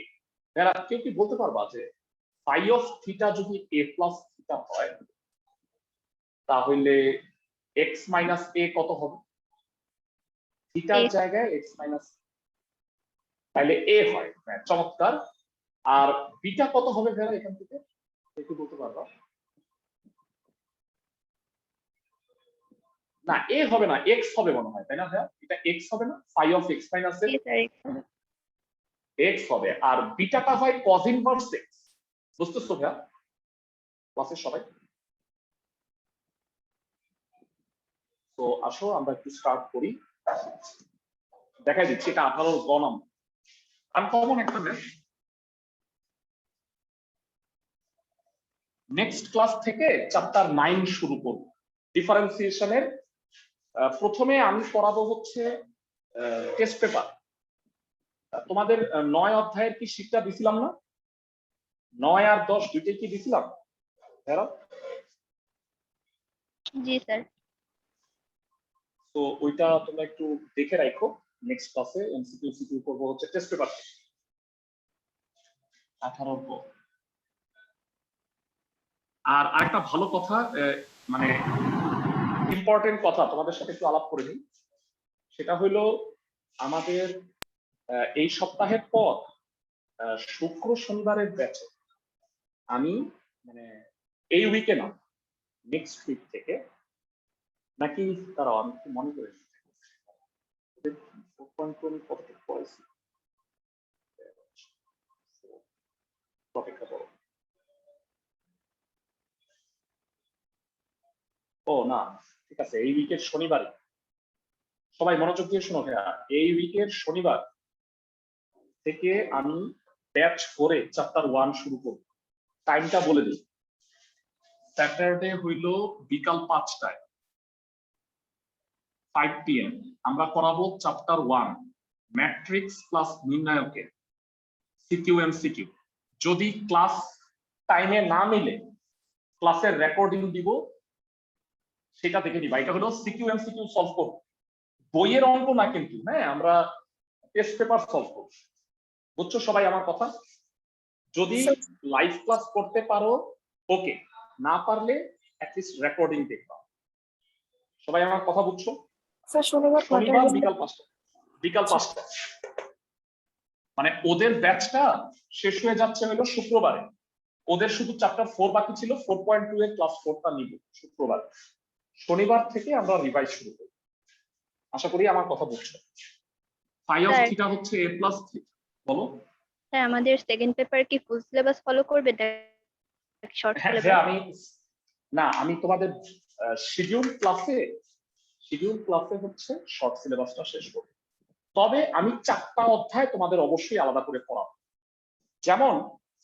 এরা কেউ কি বলতে পারবা যে phi of theta যদি a plus theta হয় তাহলে x minus a কত হবে? থিটার জায়গায় x minus, তাহলে a হয়। হ্যাঁ, চমৎকার। আর বিটা কত হবে ভেরা এখান থেকে একটু বলতে পারবা? না, a হবে না, x হবে মনে হয়, তাই না ভাইয়া? এটা x হবে না, phi of x minus a। G sir. X হবে, আর বিটাটা হয় কজ ইনভার্স এক্স। বুঝতেছো ভাইয়া ক্লাসের সবাই? তো আসো আমরা একটু স্টার্ট করি। দেখাই দিচ্ছি, এটা 18 গ নম্বর আনকমন একটা ম্যাথ। নেক্সট ক্লাস থেকে চ্যাপ্টার 9 শুরু করব ডিফারেন্সিয়েশনের। প্রথমে আমি পড়াবো হচ্ছে টেস্ট পেপার। তোমাদের 9 অধ্যায়ের কি শিক্ষা দিছিলাম না? 9 আর 10 দুইটাই কি দিছিলাম? জি স্যার। তো ওইটা তোমরা একটু দেখে রাখো। নেক্সট ক্লাসে এমসিকিউ সিকিউ করব হচ্ছে টেস্ট পেপার 18 গ। আর আরেকটা ভালো কথা, মানে ইম্পর্টেন্ট কথা তোমাদের সাথে একটু আলাপ করে নিই। সেটা হলো আমাদের এই সপ্তাহের পর শুক্র শনিবারের ব্যাচে আমি মানে এই উইকে না, নেক্সট উইক থেকে নাকি তারা আমি মনে করে ও না, ঠিক আছে, এই উইকের শনিবারে সবাই মনোযোগ দিয়ে শোনো ভাইয়া, এই উইকের শনিবার থেকে আমি ব্যাচ 4 চ্যাপ্টার 1 শুরু করব। টাইমটা বলে দিই, স্যাটারডে হইল বিকাল 5টায় 5 PM আমরা করাবো চ্যাপ্টার 1 ম্যাট্রিক্স প্লাস নির্ণায়কে সিকিউ এমসিকিউ। যদি ক্লাস টাইমে না মিলে ক্লাসের রেকর্ডিং দিব, সেটা দেখে নিবা। এটা হলো সিকিউ এমসিকিউ সলভ করব, বইয়ের অঙ্ক না কিন্তু, হ্যাঁ আমরা টেস্ট পেপার সলভ করব। বুঝছো সবাই আমার কথা? যদি লাইভ ক্লাস করতে পারো ওকে, না পারলে অ্যাটলিস্ট রেকর্ডিং দেখবা। সবাই আমার কথা বুঝছো? স্যার শনিবার বিকাল 5টা, বিকাল 5টা। মানে ওদের ব্যাচটা শেষ হয়ে যাচ্ছে হলো শুক্রবারে, ওদের শুধু চ্যাপ্টার 4 বাকি ছিল, 4.2 এর ক্লাস 4টা নিব শুক্রবার। শনিবার থেকে আমরা রিভাইজ শুরু করব। আশা করি আমার কথা বুঝছো। ফাই অফ থিটা হচ্ছে a প্লাস থিটা। বলো স্যার, আমাদের সেকেন্ড পেপার কি ফুল সিলেবাস ফলো করবে শর্ট হ্যাঁ, সিলেবাস? আমি তোমাদের শিডিউল ক্লাসে হচ্ছে শর্ট সিলেবাসটা শেষ করব। তবে আমি 4টা অধ্যায় তোমাদের অবশ্যই আলাদা করে পড়াবো। যেমন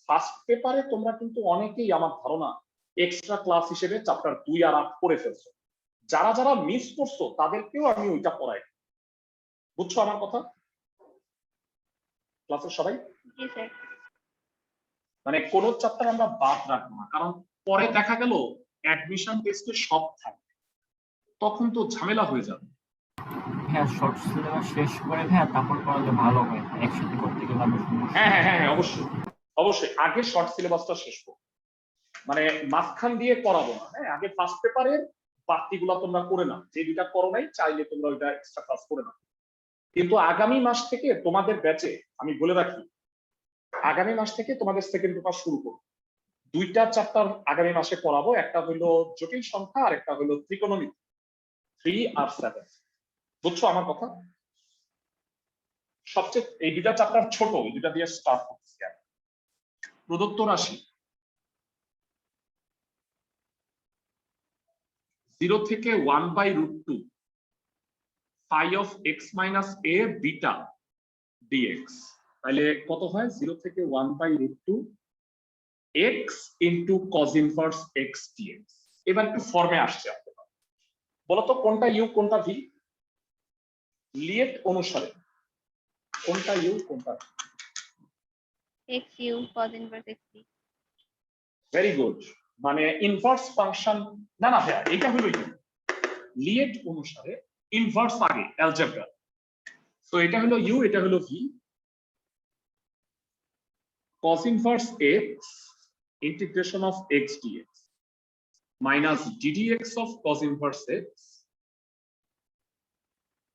ফার্স্ট পেপারে তোমরা কিন্তু অনেকেই আমার ধারণা এক্সট্রা ক্লাস হিসেবে চ্যাপ্টার 2 আর 8 করে ফেলছো। যারা যারা মিস করছো তাদেরকেও আমি ওইটা পড়াই। বুঝছো আমার কথা ক্লাসের সবাই? জি স্যার। মানে কোন চ্যাপ্টার আমরা বাদ রাখবো না, কারণ পরে দেখা গেল অ্যাডমিশন টেস্টে সব থাকবে, তখন তো ঝামেলা হয়ে যাবে। হ্যাঁ, শর্ট সিলেবাস শেষ করে হ্যাঁ তারপর করলে ভালো হয়, একসাথে করতে গেলে আমরা সমস্যা। হ্যাঁ অবশ্যই অবশ্যই আগে শর্ট সিলেবাসটা শেষ করব, মানে মাঝখান দিয়ে করাবো না। হ্যাঁ, আগে ফার্স্ট পেপারের বাকিগুলো তোমরা করে নাও, যে দুটা করো নাই চাইলে তোমরা ওইটা এক্সট্রা ক্লাস করে নাও। কিন্তু আগামী মাস থেকে তোমাদের ব্যাচে আমি বলে রাখি, আগামী মাস থেকে তোমাদের সেকেন্ড পেপার শুরু করবো। 2টা চ্যাপ্টার আগামী মাসে পড়াবো, একটা হলো জটিল সংখ্যা আর একটা হলো ত্রিকোণমিতি 3 আর 7। বুঝছো আমার কথা? সবচেয়ে এই 2টা চ্যাপ্টার ছোট, এই 2টা দিয়ে স্টার্ট করতেছি। প্রদত্ত রাশি 0 থেকে 1/√2 phi of x minus a beta dx, তাহলে কত হয়? 0 থেকে 1/√2 x into cos inverse x dx। এবার একটু ফর্মে আসছে আপনারা, বলতো কোনটা ইউ কোনটা ভি? লিয়েট অনুসারে কোনটা ইউ কোনটা V? x u cos inverse x t। Very good, মানে ইনভার্স ফাংশন না ভাইয়া, এটা হলো ইউ। লিয়েট অনুসারে ইনভার্স আগে অ্যালজেব্রা, সো এটা হলো ইউ, এটা হলো V. cos inverse x integration of x dx minus ddx of cos inverse x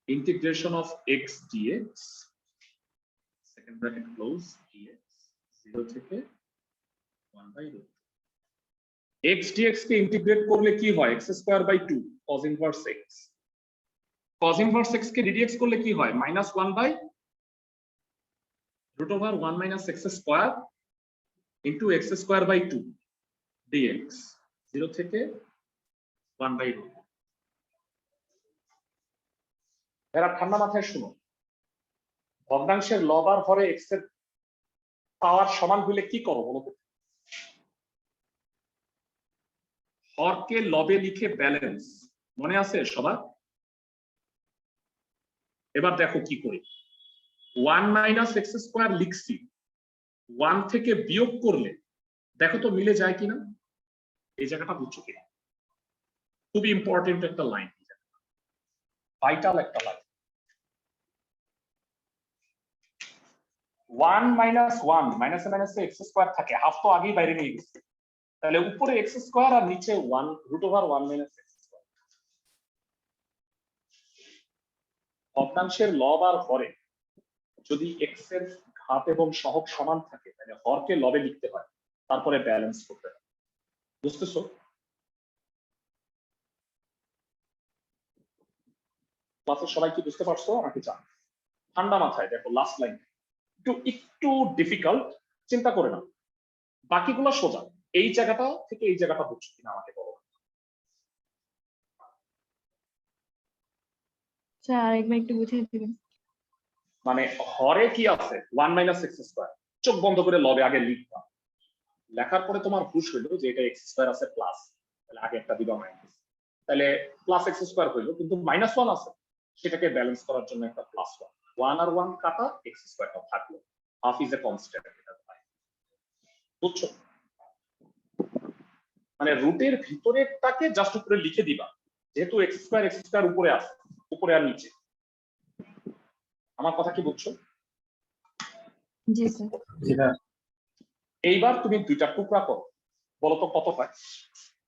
integration of x dx, second bracket close, dx 0 থেকে 1/√2। x dx কে ইন্টিগ্রেট করলে কি হয়? x²/2 cos inverse x। cos inverse x কে ddx করলে কি হয়? -1/√2 root over 1 minus x square into x square by 2 dx 0 থেকে 1 by root। এরা ঠান্ডা মাথায় শুনো, ভগ্নাংশের লব আর হরে x এর পাওয়ার সমান হইলে কি করো বলো তো? হরকে লবে লিখে ব্যালেন্স, মনে আছে সবার? এবার দেখো কি করি, 1 মাইনাস এক্স স্কোয়ার লিখছি, 1 থেকে বিয়োগ করলে দেখো তো মিলে যায় কিনা, এই জায়গাটা বুঝছো কিনা? খুবই ইম্পর্টেন্ট একটা লাইন, ভাইটাল একটা লাইন। 1 মাইনাস 1 মাইনাসে মাইনাসে এক্স স্কোয়ার থাকে, হাফ তো আগেই বাইরে নিয়ে গেছে, তাহলে উপরে এক্স স্কোয়ার আর নিচে 1 root over 1 minus x square. ভগ্নাংশের লব আর হরে যদি এক্স এর ঘাত এবং সহগ সমান থাকে তাহলে হরকে লবে লিখতে হয়, তারপরে ব্যালেন্স করতে হয়। বুঝতেছো? ক্লাসের সবাই কি বুঝতে পারছো আমাকে জান? ঠান্ডা মাথায় দেখো লাস্ট লাইন একটু ডিফিকাল্ট, চিন্তা করে না, বাকিগুলো সোজা। এই জায়গাটা থেকে এই জায়গাটা বুঝছো কিনা আমাকে বলো। স্যার আরেকবার একটু বুঝিয়ে দিবেন। মানে হরে কি আছে 1 মাইনাস এক্স স্কোয়ার, চোখ বন্ধ করে লবে আগে লিখবা, লেখার পরে তোমার হুশ হইলো যে এটা এক্স স্কোয়ার আছে প্লাস, তাহলে আগে একটা দিবা মাইনাস, তাহলে প্লাস এক্স স্কোয়ার হইলো, কিন্তু মাইনাস 1 আছে, সেটাকে ব্যালেন্স করার জন্য একটা প্লাস 1 আর 1 কাটা, এক্স স্কোয়ারটা থাকলো, হাফ ইজ এ কনস্ট্যান্ট। বুঝছো? মানে রুটের ভিতরেরটাকে জাস্ট উপরে লিখে দিবা, যেহেতু এক্স স্কোয়ার উপরে আছে, উপরে আর নিচে। আমার কথা কি বুঝছো? জি স্যার। এইবার তুমি দুইটা টুকরা করো, বলো তো কত হয়?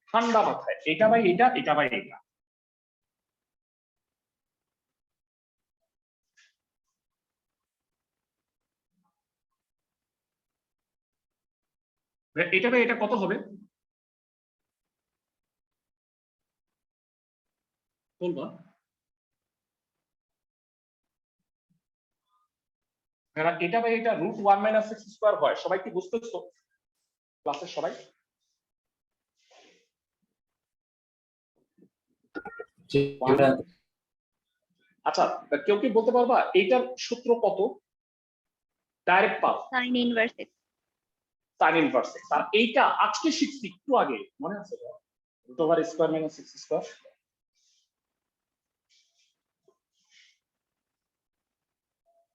ঠান্ডা মাথায় এটা বাই এটা, এটা বাই এটা। এটা বাই এটা কত হবে বলবা? এটা বাই এটা রুট 1 মাইনাস এক্স স্কোয়ার হয়, সবাই কি বুঝতেছো ক্লাসের সবাই? আচ্ছা, কেউ কি বলতে পারবা এইটার সূত্র কত? ডাইরেক্ট পাও, sin inverse x। sin inverse x। আর এইটা আজকে শিখছি একটু আগে, মনে আছে? Root over square minus x square.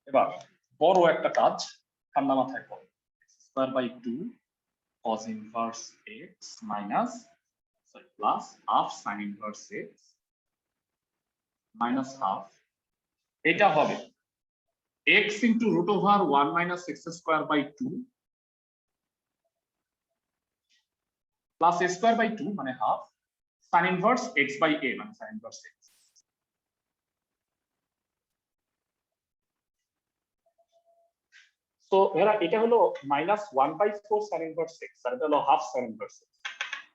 এবার বড় একটা কাজ, ঠান্ডা মাথায় করো, square by 2 cos inverse x minus plus half sin inverse x minus half, এটা হবে x into root over 1 minus x square by 2 plus a square by 2 মানে half sin inverse x by a মানে sin inverse x। তো এরা এটা হলো minus 1/4 sin inverse x, আর এটা হলো half sin inverse x।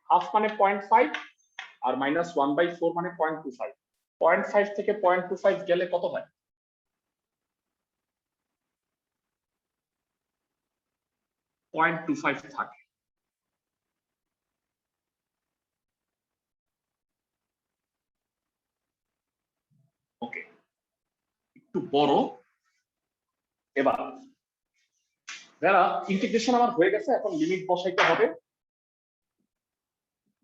Half মানে 0.5 আর মাইনাস 1/4 মানে 0.25। 0.5 থেকে 0.25 গেলে কত হয়? 0.25 থাকে। ওকে, একটু বড়। এবার যারা ইন্টিগ্রেশন আমার হয়ে গেছে, এখন লিমিট বসাইতে হবে।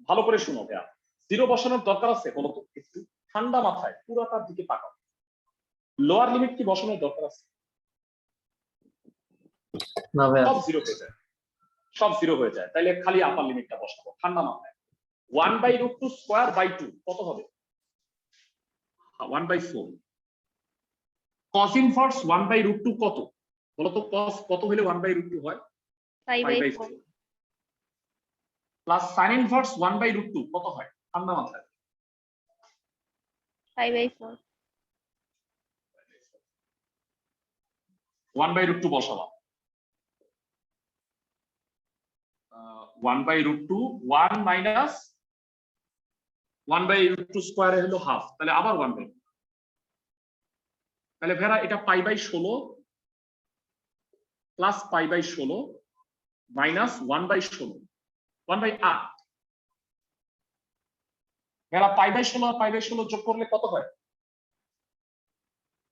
ভালো করে শুনো ভাইয়া, জিরো বসানোর দরকার আছে বলো তো? একটু ঠান্ডা মাথায় পুরাটার দিকে তাকাও, লোয়ার লিমিট কি বসানোর দরকার আছে? না ভাই, সব জিরো হয়ে যায়, সব জিরো হয়ে যায়, তাইলে খালি আপার লিমিটটা বসাবো ঠান্ডা মাথায়। 1/√2 স্কয়ার বাই 2 কত হবে? 1/4। cos ইনভার্স 1/√2 কত বলো তো? cos কত হলে 1/√2 হয়? 5/4। প্লাস sin ইনভার্স 1/√2 কত হয় ঠান্ডা মাথায়? 5/4। 1/√2 বসাবা, 1/√2 1 মাইনাস 1/√2 স্কয়ারে হলো হাফ, তাহলে আবার 1/2, তাহলে ভেরা এটা pi by 16 plus pi by 16 minus 1/16 1/8। এরা পাই বাই 16 আর পাই বাই 16 যোগ করলে কত হয়?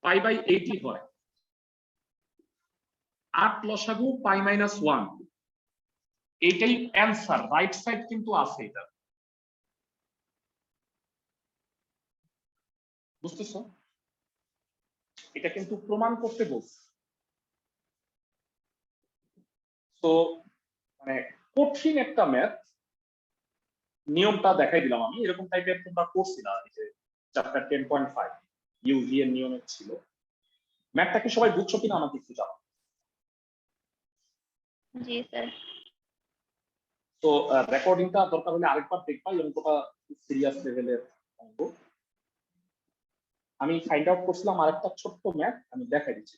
পাই বাই 80 হয়। 8 লসাগু পাই মাইনাস 1, এটাই অ্যান্সার। রাইট সাইড কিন্তু আছে এটা, বুঝতেছো? এটা কিন্তু প্রমাণ করতে বলছে। তো মানে কঠিন একটা ম্যাথ, নিয়মটা দেখাই দিলাম আমি। এরকম টাইপের তোমরা করছিলা, এই যে চ্যাপ্টার 10.5 ইউভি এর নিয়মে ছিল। ম্যাথটা কি সবাই বুঝছো কিনা আমাকে একটু জানাও। জি স্যার। তো রেকর্ডিংটা দরকার হলে আরেকবার দেখবা, এই অঙ্কটা সিরিয়াস লেভেলের অঙ্ক। আমি ফাইন্ড আউট করছিলাম আরেকটা ছোট্ট ম্যাথ, আমি দেখাই দিচ্ছি।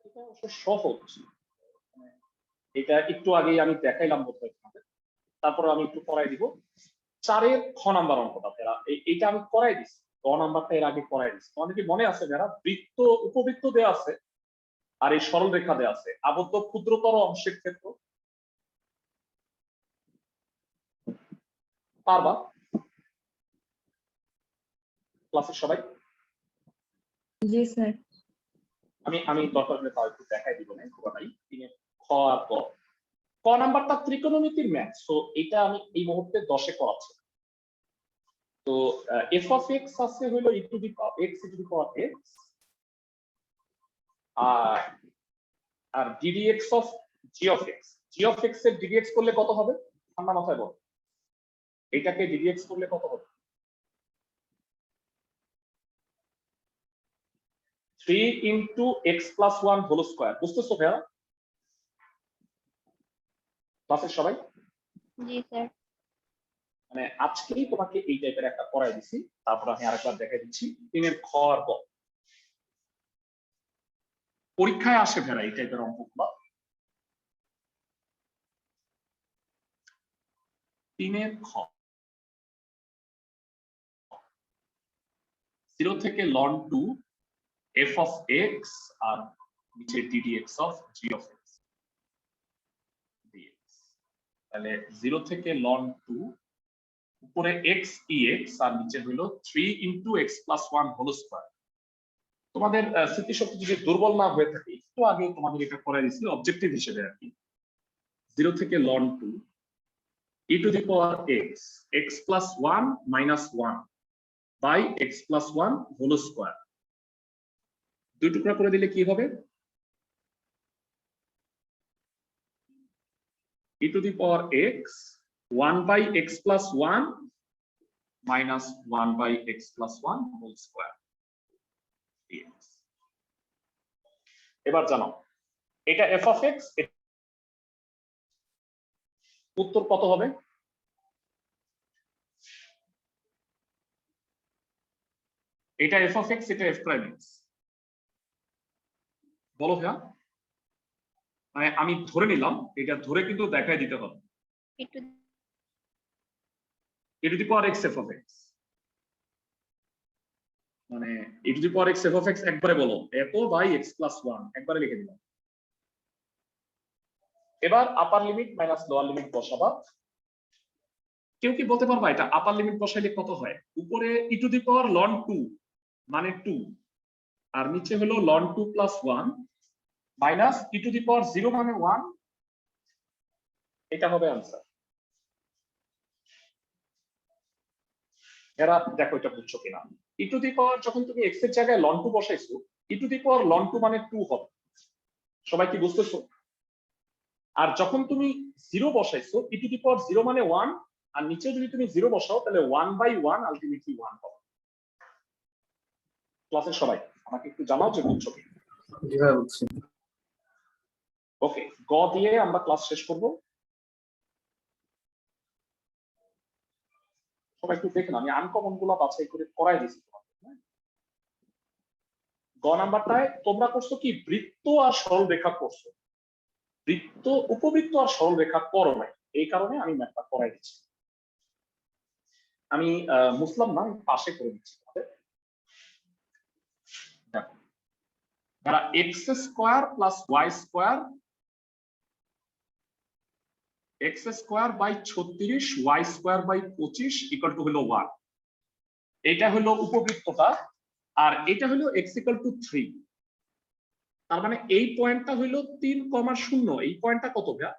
এটা অবশ্য সহজ, এটা একটু আগেই আমি দেখাইলাম বোধহয় তোমাদের, তারপর আমি একটু করাই দিব। 4-এর খ নাম্বার অঙ্কটা যারা এইটা আমি করাই দিচ্ছি, ক নাম্বারটা এর আগে করাই দিচ্ছি। তোমাদের কি মনে আছে যারা বৃত্ত উপবৃত্ত দেওয়া আছে আর এই সরল রেখা দেওয়া আছে, আবদ্ধ ক্ষুদ্রতর অংশের ক্ষেত্র পারবা ক্লাসের সবাই? জি স্যার। আমি দরকার হলে তাও একটু দেখাই দিব না, পুরোটাই। 3-এর খ আর ক। ক নাম্বারটা ত্রিকোণমিতির ম্যাথ, সো এটা আমি এই মুহূর্তে 10-এ করাচ্ছি। তো এফ অফ এক্স আছে হলো e to the power x e to the power x, আর d dx of g of x. G of x এর ডিডিএক্স করলে কত হবে ঠান্ডা মাথায় বল? এটাকে ডিডিএক্স করলে কত হবে? 3 into x plus 1 whole square. বুঝতেছো ভাইয়া ক্লাসের সবাই? জি স্যার। মানে আজকেই তোমাকে এই টাইপের একটা করাই দিছি, তারপর আমি আরেকবার দেখাই দিচ্ছি। 3-এর খ আর ক পরীক্ষায় আসে ভাইয়া এই টাইপের অঙ্কগুলো। 3-এর খ 0 থেকে ln 2 f of x আর নিচে ddx of g of x dx। তাহলে 0 থেকে ln 2, উপরে x ex আর নিচে হলো 3 into x plus 1 whole square. তোমাদের স্মৃতিশক্তি যদি দুর্বল না হয়ে থাকে, একটু আগে তোমাদের এটা করাই দিয়েছি অবজেক্টিভ হিসেবে আর কি। 0 থেকে ln 2 e to the power x x plus 1 minus 1 by x plus 1 whole square. দুই টুকরা করে দিলে কি হবে? e to the power x 1 by x plus 1 minus 1 by x plus 1 whole square dx। এবার জানো এটা f of x, উত্তর কত হবে? এটা f of x, এটা f prime x। বলো ভাইয়া, মানে আমি ধরে নিলাম, এটা ধরে কিন্তু দেখাই দিতে হবে। e to the power x f of x, মানে e to the power x f of x একবারে বলো, এত বাই x plus 1 একবারে লিখে দিলাম। এবার upper limit minus lower limit বসাবা। কেউ কি বলতে পারবা এটা আপার লিমিট বসাইলে কত হয়? উপরে e to the power ln 2 মানে 2, আর নিচে হলো ln 2 plus 1 minus e to the power 0 মানে 1, এটা হবে आंसर। এরা দেখো এটা বুঝছো কিনা। e to the power যখন তুমি x এর জায়গায় ln 2 বসাইছো, e to the power ln 2 মানে 2 হবে। সবাই কি বুঝতেছো? আর যখন তুমি 0 বসাইছো, e to the power 0 মানে 1, আর নিচে যদি তুমি 0 বসাও তাহলে 1/1 আলটিমেটলি 1 হবে। ক্লাসের সবাই আমাকে একটু জানাও যে বুঝছো কি? জি ভাই বুঝছি। ওকে, গ দিয়ে আমরা ক্লাস শেষ করব। সবাই একটু দেখেন, আমি আনকমন গুলা বাছাই করে করাই দিচ্ছি তোমাদের, হ্যাঁ? গ নাম্বারটায় তোমরা করছো কি বৃত্ত আর সরল রেখা করছো, বৃত্ত উপবৃত্ত আর সরল রেখা করো নাই, এই কারণে আমি ম্যাথটা করাই দিচ্ছি। আমি মুসলাম না, আমি পাশে করে দিচ্ছি তোমাদের। দেখো, যারা x square plus y square, x square by 36 y square by 25 equal to হলো 1, এটা হলো উপবৃত্তটা, আর এটা হলো এক্স ইকুয়াল টু 3। তার মানে এই পয়েন্টটা হলো 3,0, এই পয়েন্টটা কত ভাইয়া?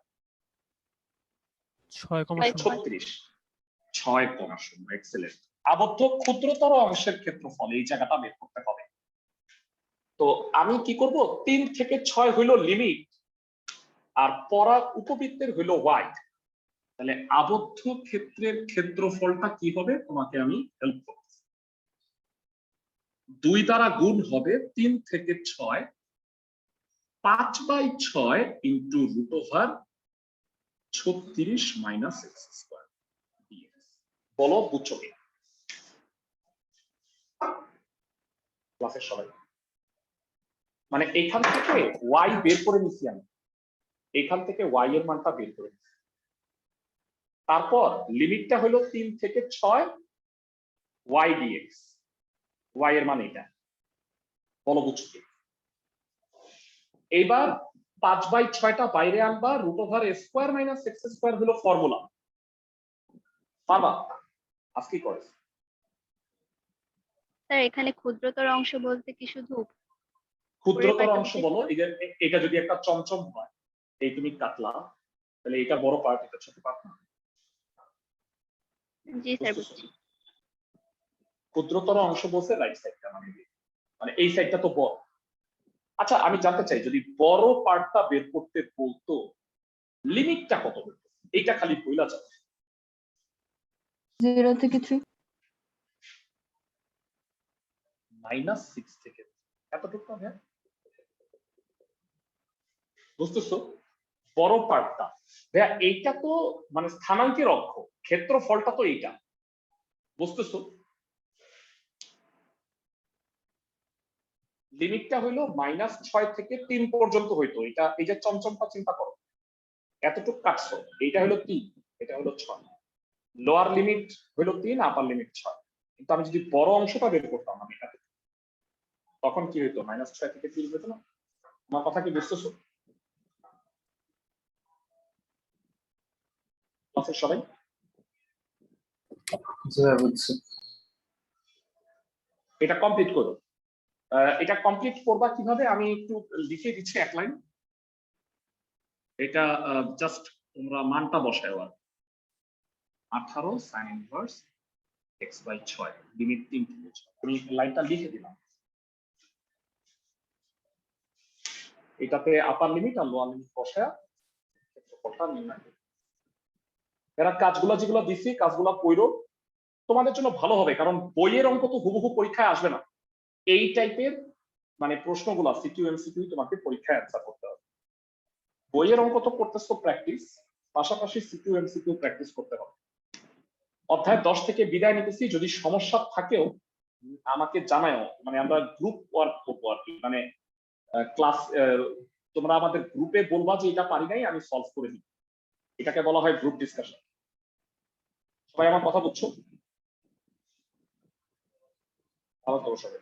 6,0। 36, 6,0। এক্সেলেন্ট। আবদ্ধ ক্ষুদ্রতর অংশের ক্ষেত্রফল, এই জায়গাটা বের করতে হবে। তো আমি কি করব, 3 থেকে 6 হইলো লিমিট, আর পরাগ উপবৃত্তের হইলো ওয়াই। তাহলে আবদ্ধ ক্ষেত্রের ক্ষেত্রফলটা কি হবে তোমাকে আমি হেল্প করব। 2 দ্বারা গুণ হবে 3 থেকে 6, 5/6 into root over 36 minus x square. বলো বুঝছো কি ক্লাসের সবাই? মানে এখান থেকে ওয়াই বের করে নিছি আমি, এখান থেকে ওয়াই এর মানটা বের করে নিছি, তারপর লিমিটটা হলো 3 থেকে 6 ওয়াই ডিএক্স, ওয়াই এর মান এটা। বলো বুঝছো কি? এইবার 5/6টা বাইরে আনবা, রুট ওভার এ স্কোয়ার মাইনাস এক্স স্কোয়ার হলো ফর্মুলা, পারবা? আজকে করে স্যার এখানে ক্ষুদ্রতর অংশ বলতে কি শুধু ক্ষুদ্রতর অংশ বলো, এই যে এটা যদি একটা চমচম হয়, এই তুমি কাটলা, তাহলে এটা বড় পার্ট, এটা ছোট পার্ট না? জি স্যার বুঝছি। ক্ষুদ্রতর অংশ বলতে রাইট সাইডটা, মানে এই সাইডটা তো বড়। আচ্ছা আমি জানতে চাই, যদি বড় পার্টটা বের করতে বলতো লিমিটটা কত হতো? এইটা খালি বইলা যাবে। 0 থেকে 3। -6 থেকে এতটুকু না ভাইয়া? বুঝতেছো? বড় পার্টটা ভাইয়া, এইটা তো মানে স্থানাঙ্কের অক্ষ, ক্ষেত্রফলটা তো এইটা, বুঝতেছো? লিমিটটা হইলো -6 থেকে 3 পর্যন্ত হইতো, এটা এই যে চমচমটা চিন্তা করো, এতটুকু কাটছো, এইটা হলো 3, এটা হলো 6, লোয়ার লিমিট হলো 3, আপার লিমিট 6। কিন্তু আমি যদি বড় অংশটা বের করতাম আমি এটাতে, তখন কি হইতো? -6 থেকে 3 হইতো না? আমার কথা কি বুঝতেছো ক্লাসের সবাই? এটা কমপ্লিট করো। এটা কমপ্লিট করবা কিভাবে আমি একটু লিখে দিচ্ছি এক লাইন। এটা জাস্ট তোমরা মানটা বসায়, 18 sin ইনভার্স x/6 লিমিট 3 থেকে 6, আমি লাইনটা লিখে দিলাম। এটাতে আপার লিমিট আর লোয়ার লিমিট বসায় ক্ষেত্রফলটা নির্ণয় করব। এরা কাজগুলো যেগুলো দিছি কাজগুলো কইরো, তোমাদের জন্য ভালো হবে, কারণ বইয়ের অঙ্ক তো হুবহু পরীক্ষায় আসবে না। এই টাইপের মানে প্রশ্নগুলো সিকিউ এমসিকিউ তোমাকে পরীক্ষায় অ্যান্সার করতে হবে। বইয়ের অঙ্ক তো করতেছো প্র্যাকটিস, পাশাপাশি সিকিউ এমসিকিউ প্র্যাকটিস করতে হবে। অধ্যায় 10 থেকে বিদায় নিতেছি, যদি সমস্যা থাকেও আমাকে জানাও, মানে আমরা গ্রুপ ওয়ার্ক করবো আর কি, মানে ক্লাস তোমরা আমাদের গ্রুপে বলবা যে এটা পারি নাই, আমি সলভ করে দিই, এটাকে বলা হয় গ্রুপ ডিসকাশন। সবাই আমার কথা বুঝছো? ভালো তো সবাই।